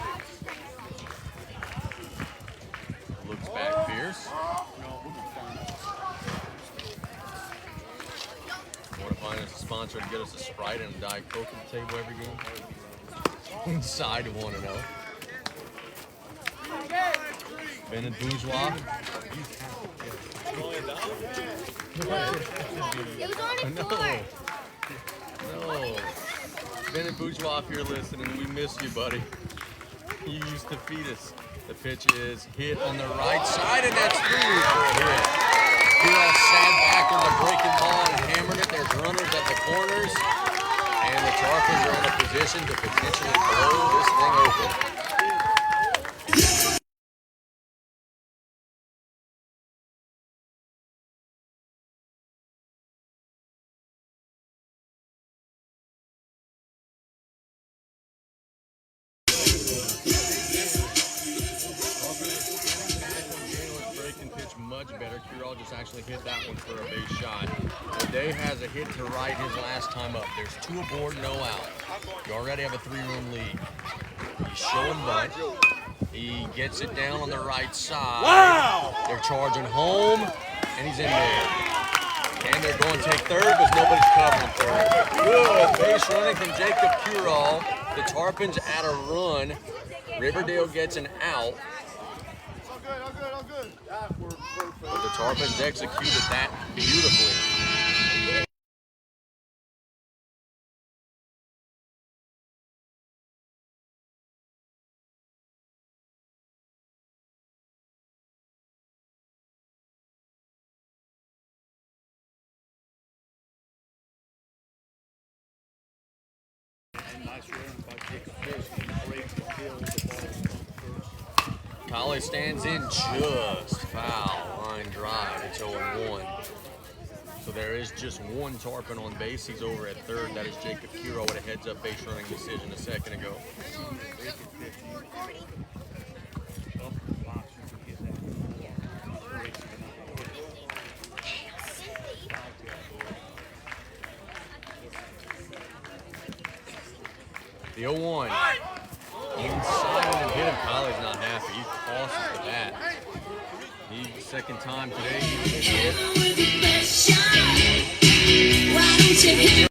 Looks back, Pierce. Want to find us a sponsor to get us a Sprite and a Diet Coke at the table every game? Inside of 1-0. Bennett Bourgeois. It was only No. four. No. Bennett Bourgeois, if you're listening, we miss you, buddy. You used to feed us. The pitch is hit on the right side, and that's through for a hit. Kiro sat back on the breaking ball and hammered it. There's runners at the corners. And the Tarpons are in a position to potentially blow this thing open. Breaking pitch much better. Kiro just actually hit that one for a base shot. O'Day has a hit to right his last time up. There's 2 aboard, no out. You already have a 3-run lead. He's showing bunt. He gets it down on the right side. Wow! They're charging home, and he's in there. And they're going to take third because nobody's covering third. Good base running from Jacob Kiro. The Tarpons add a run. Riverdale gets an out. But the Tarpons executed that beautifully. nice run by Jacob Pierce. Break the field, the ball first. Collie stands in just foul line drive. It's 0-1. So there is just one Tarpon on base. He's over at third. That is Jacob Kiro with a heads-up base running decision a second ago. The 0-1. Inside and hit him. Collie's not happy. He's awesome for that. He's second time today. Why don't you hit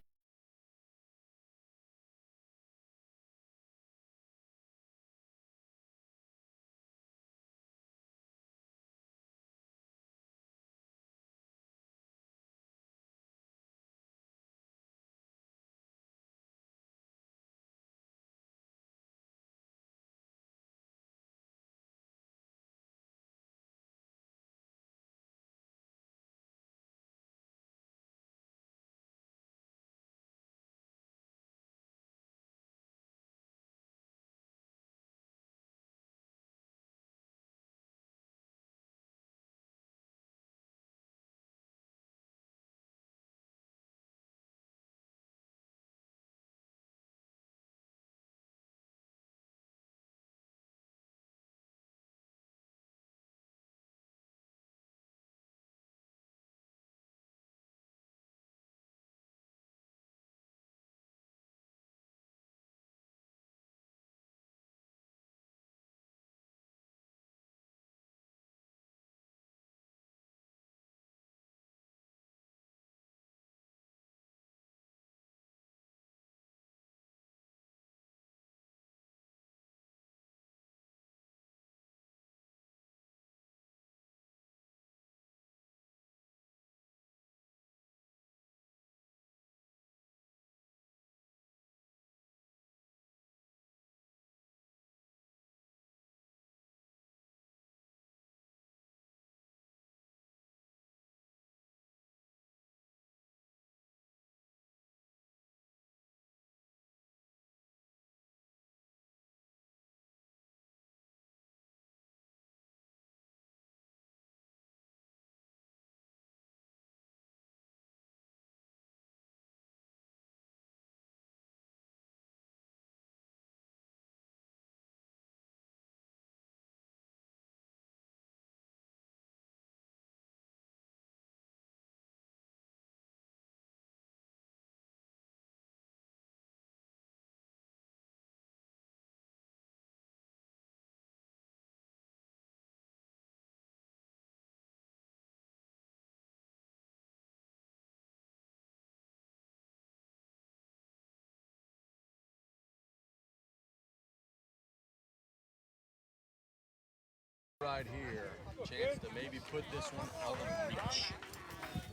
Right here, chance to maybe put this one out of reach.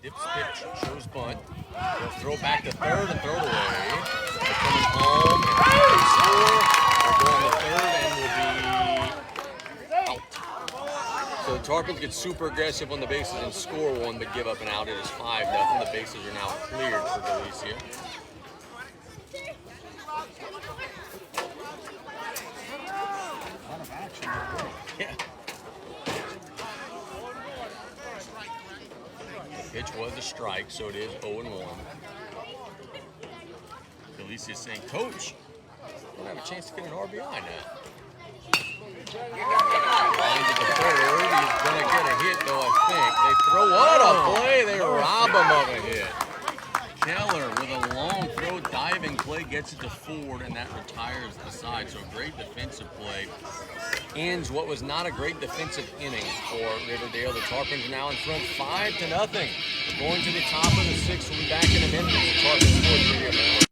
Dips pitch, shows bunt. They'll throw back to third and throw it away. They're coming home and they score. They're going to third and will be out. So the Tarpons get super aggressive on the bases and score one, but give up an out. It is 5-0. The bases are now cleared for Galicia. A lot of action. Yeah. Pitch was a strike, so it is 0-1. Galicia is saying, Coach, we'll have a chance to get an RBI now. Lines at the third. He's going to get a hit, though, I think. They throw, what a play. They rob him of a hit. Keller with a long throw, diving play, gets it to Ford, and that retires the side. So great defensive play. Ends what was not a great defensive inning for Riverdale. The Tarpons are now in front 5-0. We're going to the top of the sixth. We'll be back in a minute. The Tarpons scored 3 of them.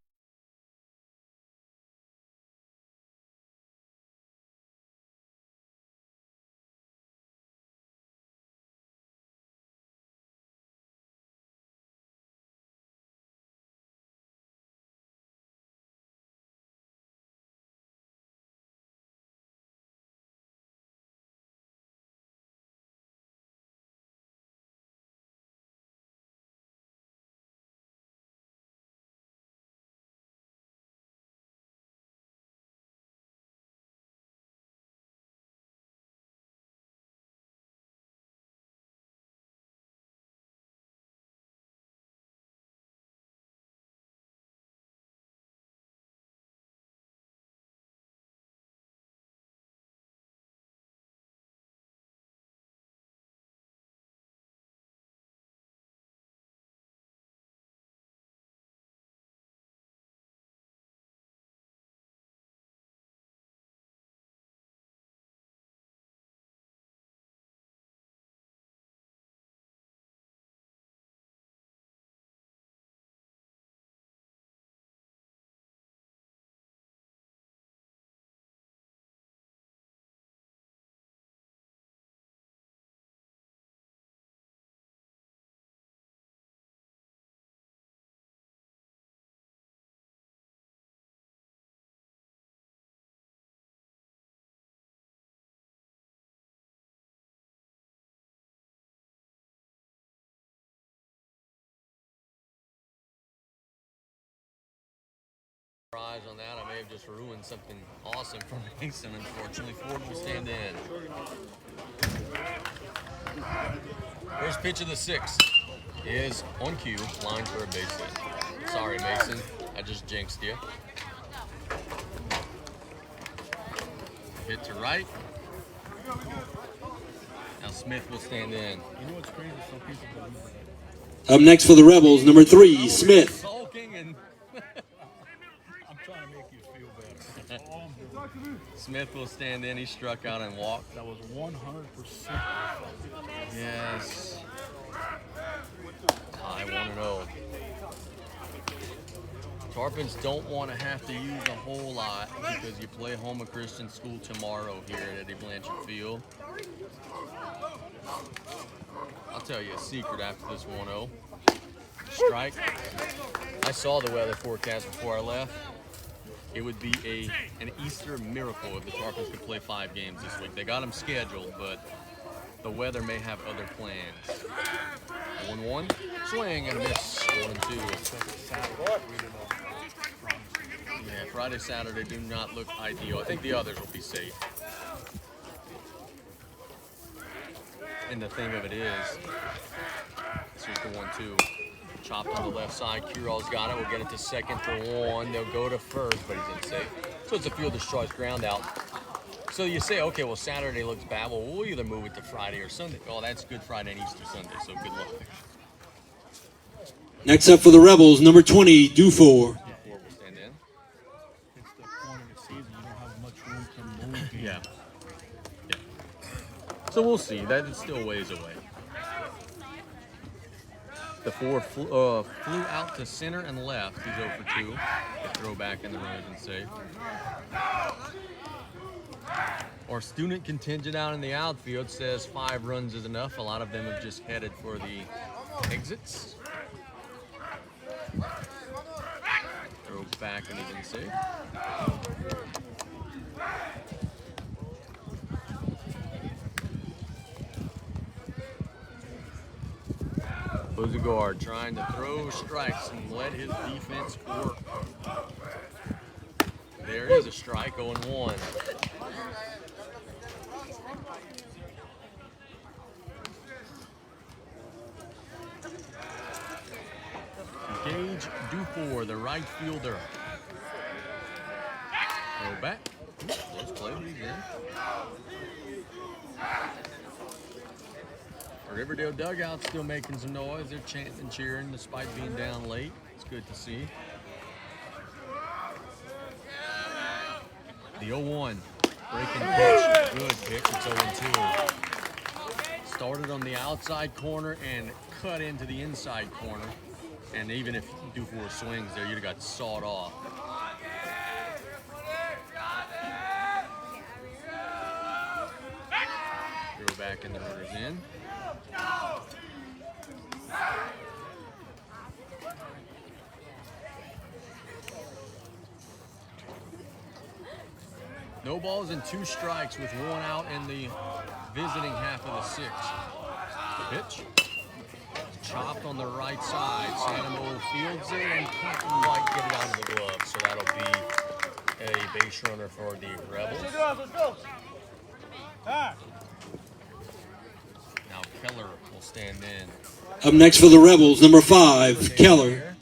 Eyes on that, I may have just ruined something awesome for Mason. Unfortunately, Ford will stand in. First pitch of the sixth is on cue, line for a base hit. Sorry, Mason, I just jinxed you. Hit to right. Now Smith will stand in. You know what's crazy? Some people believe that. Up next for the Rebels, number 3, Smith. Sulking and I'm trying to make you feel better. That's all I'm doing. Smith will stand in. He struck out and walked. That was 100%. Yes. I want to know. Tarpons don't want to have to use a whole lot because you play Houma Christian School tomorrow here at Eddie Blanchard Field. I'll tell you a secret after this 1-0. Strike. I saw the weather forecast before I left. It would be an Easter miracle if the Tarpons could play 5 games this week. They got them scheduled, but the weather may have other plans. 1-1, swing and a miss. 1-2. Yeah, Friday, Saturday do not look ideal. I think the others will be safe. And the thing of it is, this is the 1-2. Chopped on the left side. Cural's got it. We'll get it to second for 1. They'll go to first, but he's in safe. So it's a fielder's choice ground out. So you say, okay, well, Saturday looks bad. Well, we'll either move it to Friday or Sunday. Oh, that's Good Friday and Easter Sunday, so good luck. Next up for the Rebels, number 20, Dufour. Will stand in. It's the point of the season. You don't have much room to move. Yeah. So we'll see. That is still ways away. The 4 flew out to center and left. He's 0 for 2. They throw back in the road and safe. Our student contingent out in the outfield says 5 runs is enough. A lot of them have just headed for the exits. Throw back and even see. Buzigard trying to throw strikes and let his defense work. There is a strike, 0-1. Gage Dufour, the right fielder. Throw back. Let's play these in. Riverdale dugout still making some noise. They're chanting and cheering despite being down late. It's good to see. The 0-1. Breaking pitch. Good pitch. It's 0-2. Started on the outside corner and cut into the inside corner. And even if Dufour swings there, you'd have got sawed off. Throw back and the runner's in. No balls and 2 strikes with 1 out in the visiting half of the 6th. The pitch. Chopped on the right side. Sanamo fields it and can't quite get it out of the glove. So that'll be a base runner for the Rebels. Let's go. Now Keller will stand in. Up next for the Rebels, number 5, Keller.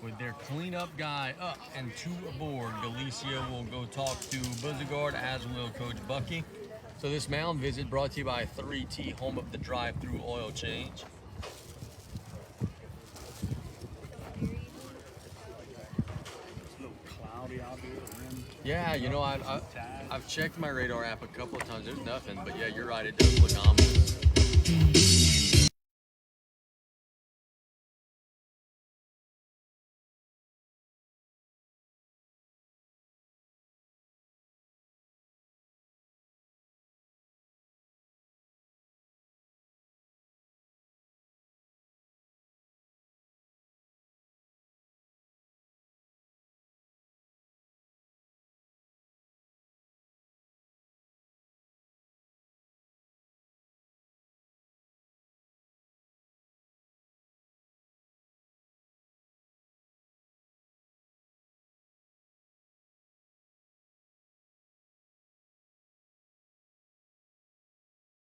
With their cleanup guy up and 2 aboard, Galicia will go talk to Buzigard, as will Coach Bucky. So this mound visit brought to you by 3T, home of the drive-through oil change. It's a little cloudy out here. Wind. Yeah, you know, I've checked my radar app a couple of times. There's nothing, but yeah, you're right. It does look ominous.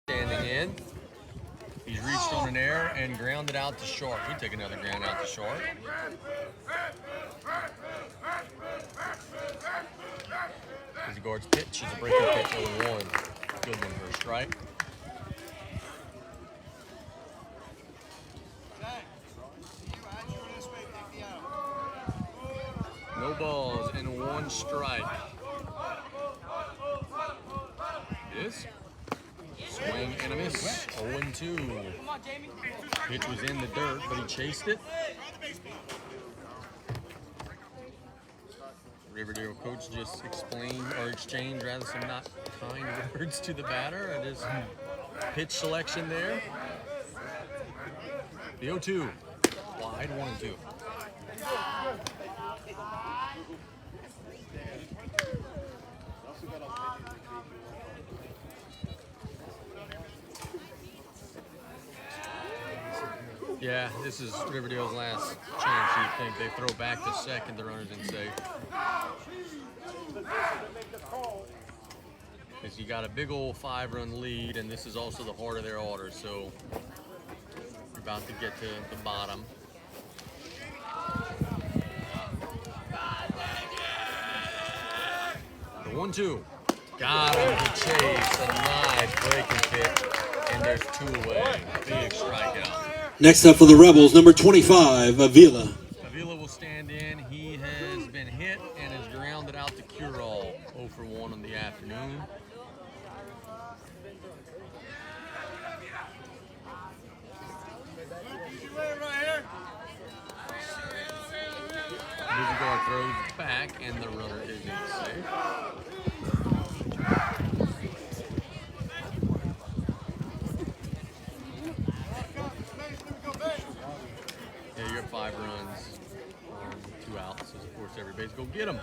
Standing in. He's reached on an error and grounded out to short. We take another ground out to short. Buzigard's pitch is a breaking pitch 0-1. Good one for a strike. No balls and 1 strike. This. Swing and a miss. 0-2. Pitch was in the dirt, but he chased it. Riverdale coach just exchanged rather some not kind words to the batter at his pitch selection there. The 0-2. Wide 1-2. Yeah, this is Riverdale's last chance. You think they throw back to second, the runner's in safe. Because you got a big old 5-run lead, and this is also the heart of their order, so you're about to get to the bottom. The 1-2. Got him to chase. A nice breaking pitch, and there's 2 away. Big strikeout. Next up for the Rebels, number 25, Avila. Avila will stand in. He has been hit and is grounded out to cure-all. 0-for-1 on the afternoon. Buzigard throws back, and the runner is in safe. 5 runs, 2 outs. So, of course, every base, go get him.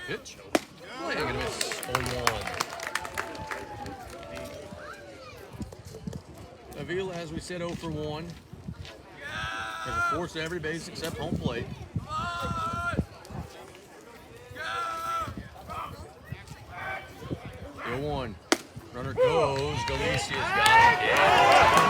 Pitch. Swing and a miss. 0-1. Avila, as we said, 0 for 1. There's a force to every base except home plate. 0-1. Runner goes. Galicia's got it. Yeah.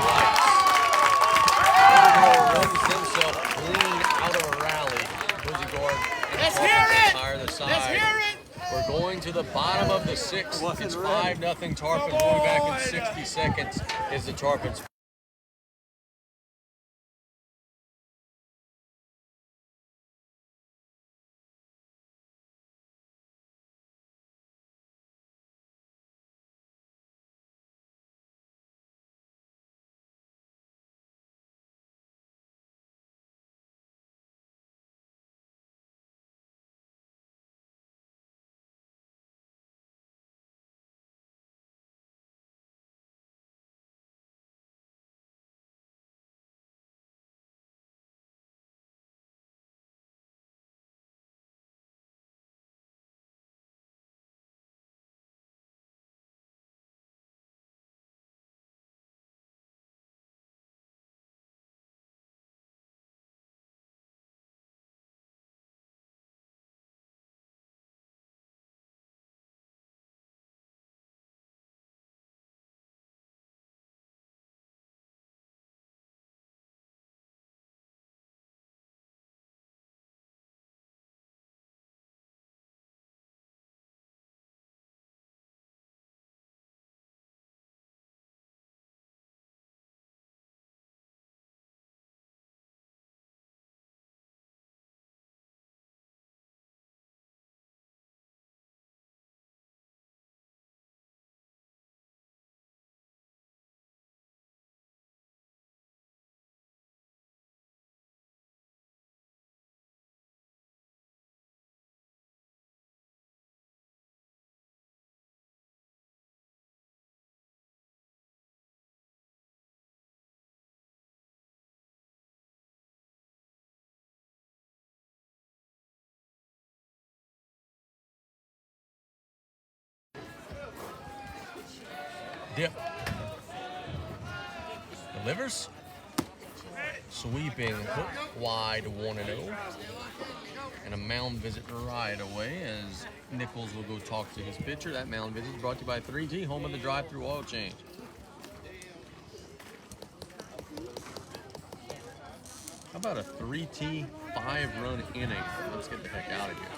Runs himself clean out of a rally. Cozy guard. Let's hear it! Higher the side. Let's hear it! We're going to the bottom of the 6th. It's 5-0 Tarpons. We'll be back in 60 seconds. Is the Tarpons. Dip. Delivers. Sweeping hook wide 1-0. And a mound visit right away as Nichols will go talk to his pitcher. That mound visit is brought to you by 3T, home of the drive-through oil change. How about a 3T 5-run inning? Let's get the heck out of here.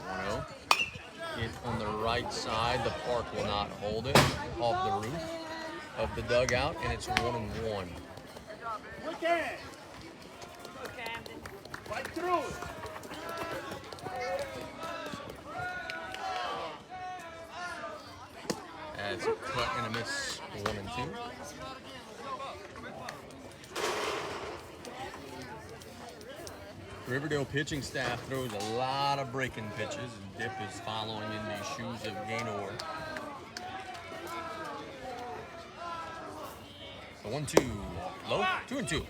1-0. It on the right side. The park will not hold it off the roof of the dugout, and it's 1-1. Look at it! Right through it! As a cut and a miss, 1-2. Riverdale pitching staff throws a lot of breaking pitches, and Dip is following in the shoes of Gaynor. The 1-2, low, 2-2.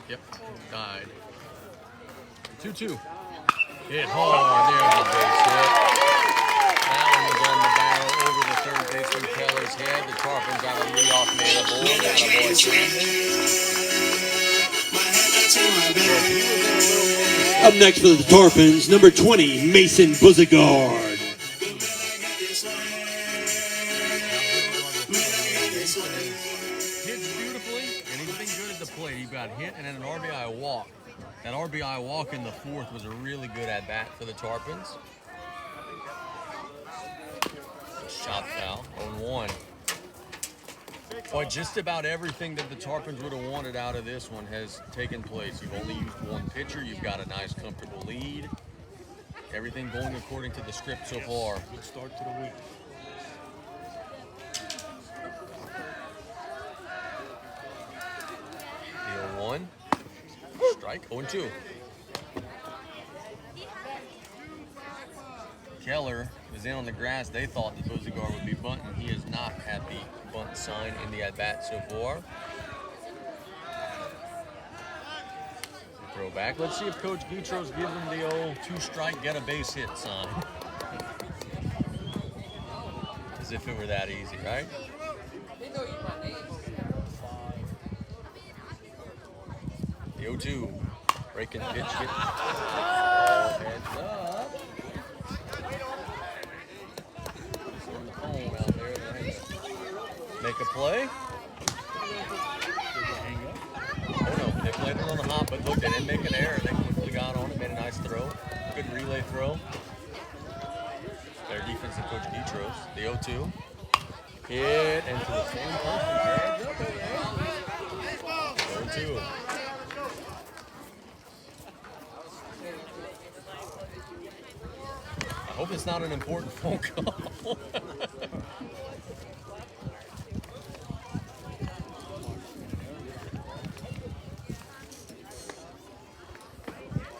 Yep, died. 2-2. Hit hard, there's a base hit. That one was on the barrel over the third baseman Keller's head. The Tarpons got a leadoff man aboard. Up next for the Tarpons, number 20, Mason Buzigard. Hits beautifully, and he's been good at the plate. He got hit and then an RBI walk. That RBI walk in the 4th was a really good at-bat for the Tarpons. Shot foul, 0-1. Boy, just about everything that the Tarpons would have wanted out of this one has taken place. You've only used one pitcher. You've got a nice, comfortable lead. Everything going according to the script so far. Good start to the week. The 0-1. Strike, 0-2. Keller was in on the grass. They thought that Beauregard would be bunting. He has not had the bunt sign in the at-bat so far. Throw back. Let's see if Coach Guitros gives him the old 2-strike, get a base hit sign. As if it were that easy, right? The 0-2. Breaking pitch. Heads up. Out there. Make a play. Oh no, they played it on the hop, but look, they didn't make an error. They quickly got on it, made a nice throw. Good relay throw. Their defense and Coach Guitros. The 0-2. Hit into the same person. Heads up over there. 0-2. I hope it's not an important phone call.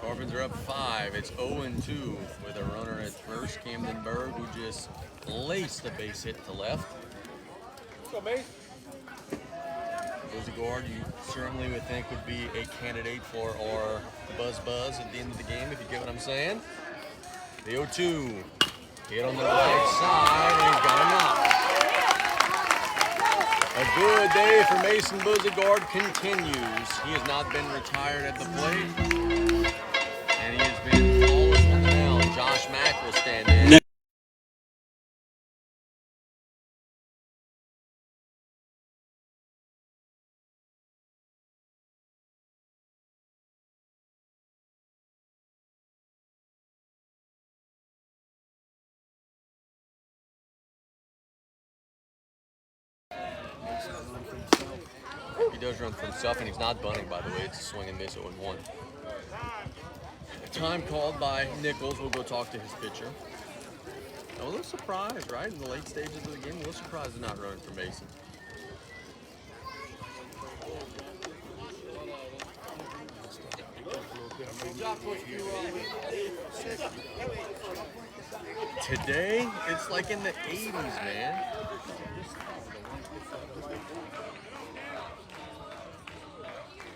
Carbons are up 5. It's 0-2 with a runner at first. Camden Berg, who just laced the base hit to left. Beauregard, you certainly would think would be a candidate for our buzz at the end of the game, if you get what I'm saying. The 0-2. Hit on the right side, and he's got a knock. A good day for Mason Beauregard continues. He has not been retired at the plate. And he has been flawless on the mound. Josh Mack will stand in. He does run for himself, and he's not bunting, by the way. It's a swing and miss 0-1. Time called by Nichols. We'll go talk to his pitcher. A little surprised, right? In the late stages of the game, a little surprised they're not running for Mason. Today, it's like in the 80s, man.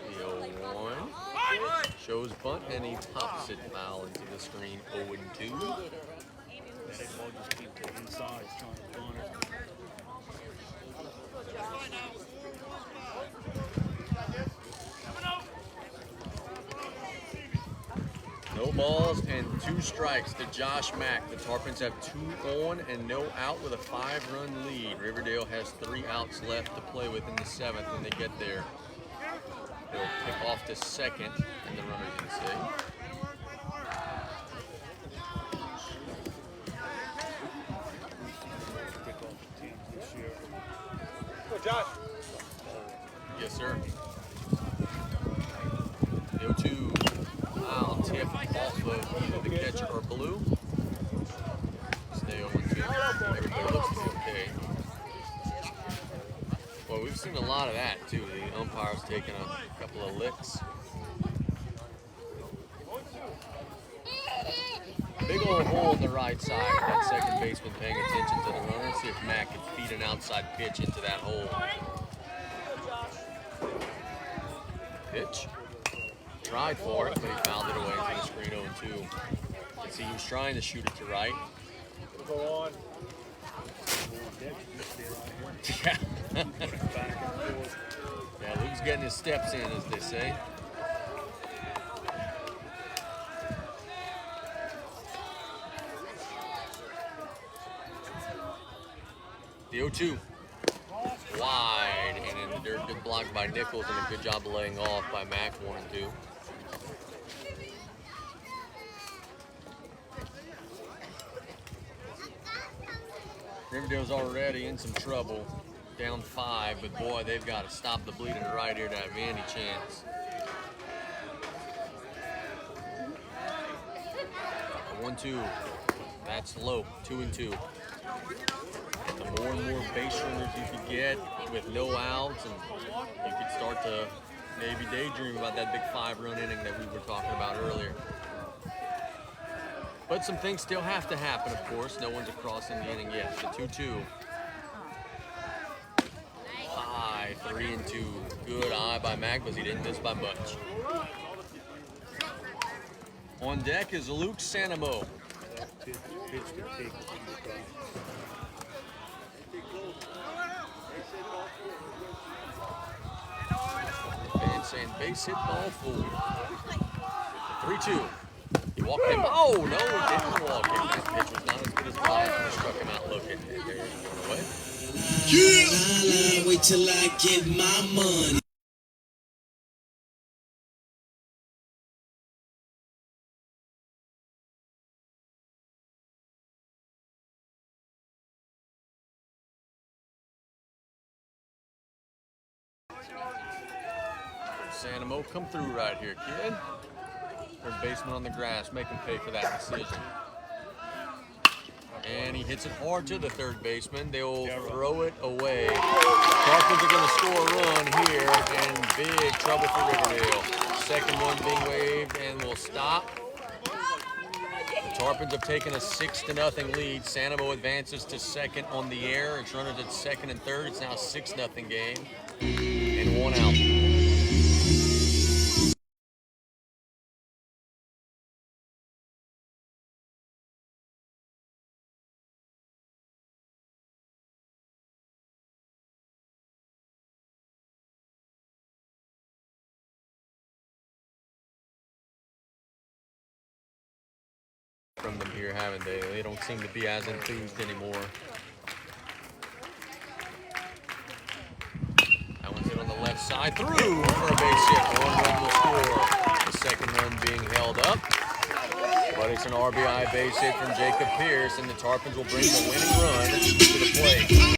The 0-1. Shows bunt, and he pops it foul into the screen. 0-2. That ball just came to the inside, trying to bunt it. No balls and 2 strikes to Josh Mack. The Tarpons have 2 on and no out with a 5-run lead. Riverdale has 3 outs left to play with in the 7th when they get there. They'll pick off to second, and the runner can say. Go, Josh. Yes, sir. 0-2. Foul tip off of either the catcher or Blue. Stay 0-2. Everybody looks to be okay. Well, we've seen a lot of that, too. The umpire's taking a couple of licks. Big old hole in the right side. That second baseman paying attention to the runner. See if Mack can feed an outside pitch into that hole. Pitch. Tried for it, but he fouled it away into the screen 0-2. And see, he was trying to shoot it to right. Go on. Yeah. Yeah, Luke's getting his steps in, as they say. The 0-2. Wide, and in the dirt, good block by Nichols, and a good job of laying off by Mack, 1-2. Riverdale's already in some trouble, down 5, but boy, they've got to stop the bleeding right here to have any chance. A 1-2, that's low, 2-2. The more and more base runners you could get with no outs, and you could start to maybe daydream about that big 5-run inning that we were talking about earlier. But some things still have to happen, of course. No one's across in the inning yet. The 2-2. High, 3-2. Good eye by Magbas. He didn't miss by much. On deck is Luke Sanamo. Pitch to take. And saying base hit ball 4. 3-2. He walked him. Oh, no, he didn't walk him. That pitch was not as good as mine. He struck him out looking. And there he's going away. Yeah. Wait till I get my money. Sanamo, come through right here, kid. Third baseman on the grass. Make him pay for that decision. And he hits it hard to the third baseman. They'll throw it away. Tarpons are going to score a run here, and big trouble for Riverdale. Second one being waved, and will stop. The Tarpons have taken a 6-0 lead. Sanamo advances to second on the air. It's runners at second and third. It's now a 6-0 game, and 1 out. From them here, haven't they? They don't seem to be as enthused anymore. That one's hit on the left side, through for a base hit. 1 run will score. The second run being held up, but it's an RBI base hit from Jacob Pierce, and the Tarpons will bring the winning run to the plate.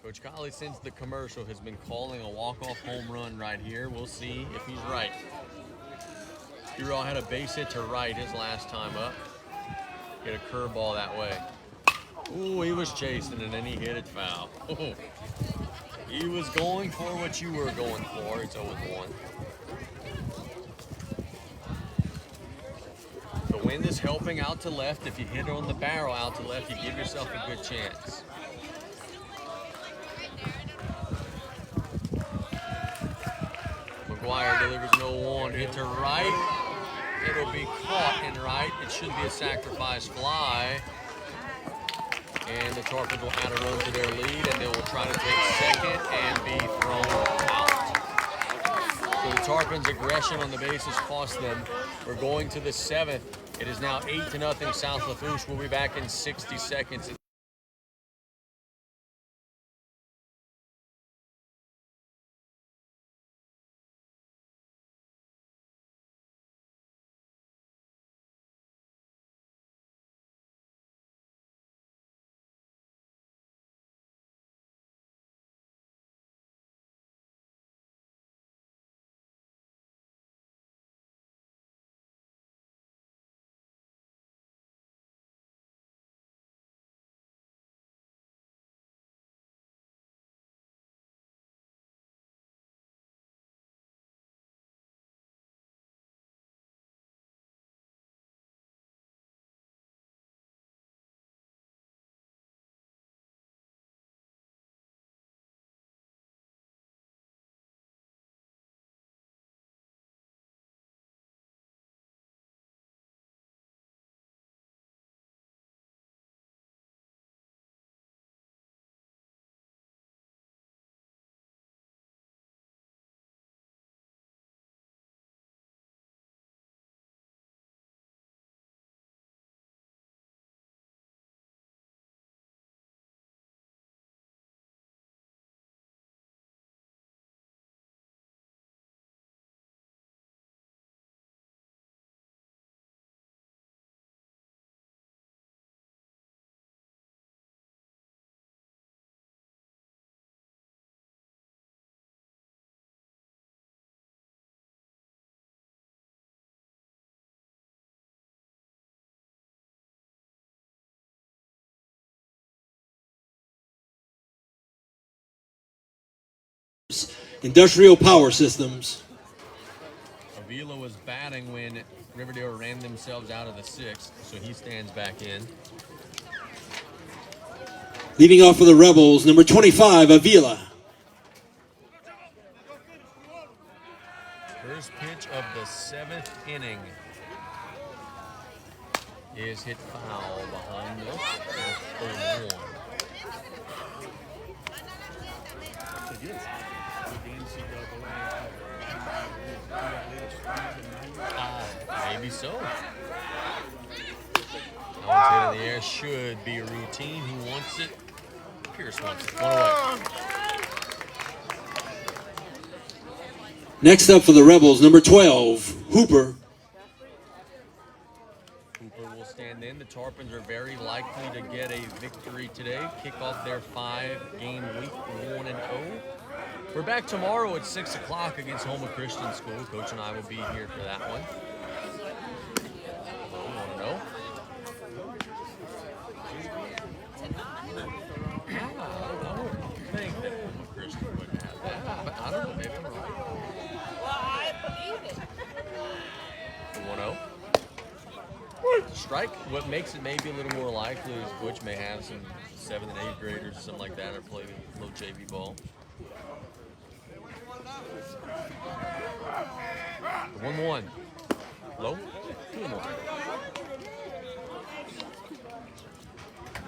Coach Colley, since the commercial, has been calling a walk-off home run right here. We'll see if he's right. Hero had a base hit to right his last time up. Hit a curveball that way. Ooh, he was chasing and then he hit it foul. He was going for what you were going for. It's 0-1. The wind is helping out to left. If you hit on the barrel out to left, you give yourself a good chance. McGuire delivers 0-1. Hit to right. It'll be caught in right. It should be a sacrifice fly. And the Tarpons will add a run to their lead, and they will try to take second and be thrown out. So the Tarpons' aggression on the bases cost them. We're going to the 7th. It is now 8-0 South Lafourche. We'll be back in 60 seconds. Industrial Power Systems. Avila was batting when Riverdale ran themselves out of the 6th, so he stands back in. Leading off for the Rebels, number 25, Avila. First pitch of the 7th inning is hit foul behind us. 0-1. Maybe so. That one's hit in the air. Should be routine. Who wants it? Pierce wants it. One away. Next up for the Rebels, number 12, Hooper. Hooper will stand in. The Tarpons are very likely to get a victory today. Kick off their 5-game week 1-0. We're back tomorrow at 6 o'clock against Houma Christian School. Coach and I will be here for that one. So, you want to know? I would think that Houma Christian wouldn't have that, but I don't know. Maybe I'm wrong. I believe it. 1-0. Strike. What makes it maybe a little more likely is Butch may have some 7th and 8th graders or something like that, or play a little JV ball. 1-1. Low. 2-1.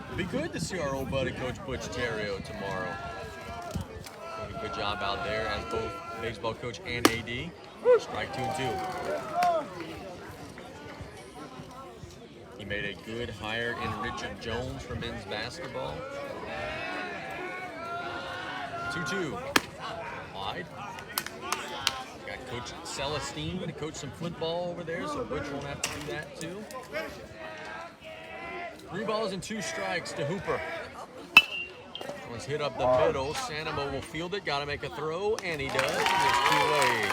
It'll be good to see our old buddy Coach Butch Terrio tomorrow. Doing a good job out there as both baseball coach and AD. Strike 2-2. He made a good hire in Richard Jones for men's basketball. 2-2. Wide. Got Coach Celestine to coach some football over there, so Butch won't have to do that too. 3 balls and 2 strikes to Hooper. One's hit up the middle. Sanamo will field it. Got to make a throw, and he does. It's too late.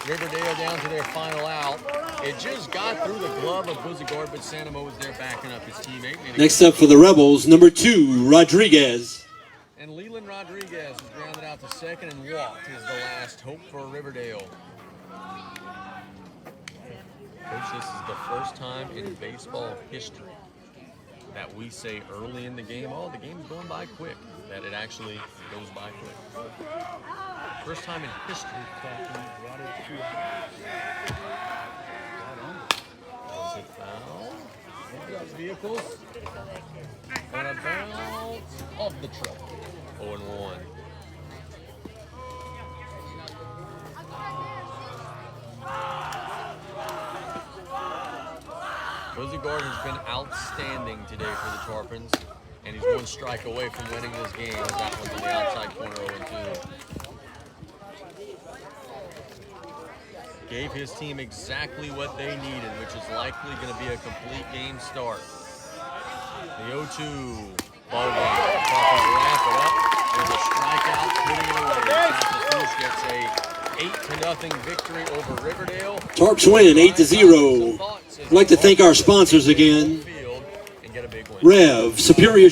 Riverdale down to their final out. It just got through the glove of Buzigard, but Sanamo was there backing up his teammate. Next up for the Rebels, number 2, Rodriguez. And Leland Rodriguez is grounded out to second, and walked is the last hope for Riverdale. Coach, this is the first time in baseball history that we say early in the game, oh, the game's going by quick, that it actually goes by quick. First time in history. Was it foul? Vehicles. And about off the truck. 0-1. Buzigard has been outstanding today for the Tarpons, and he's one strike away from winning this game. That one's on the outside corner, 0-2. Gave his team exactly what they needed, which is likely going to be a complete game start. The 0-2 ball game. Tarpons wrap it up. There's a strikeout, putting it away. South Lafourche gets a 8-0 victory over Riverdale. Tarps win 8-0. I'd like to thank our sponsors again. Rev, Superior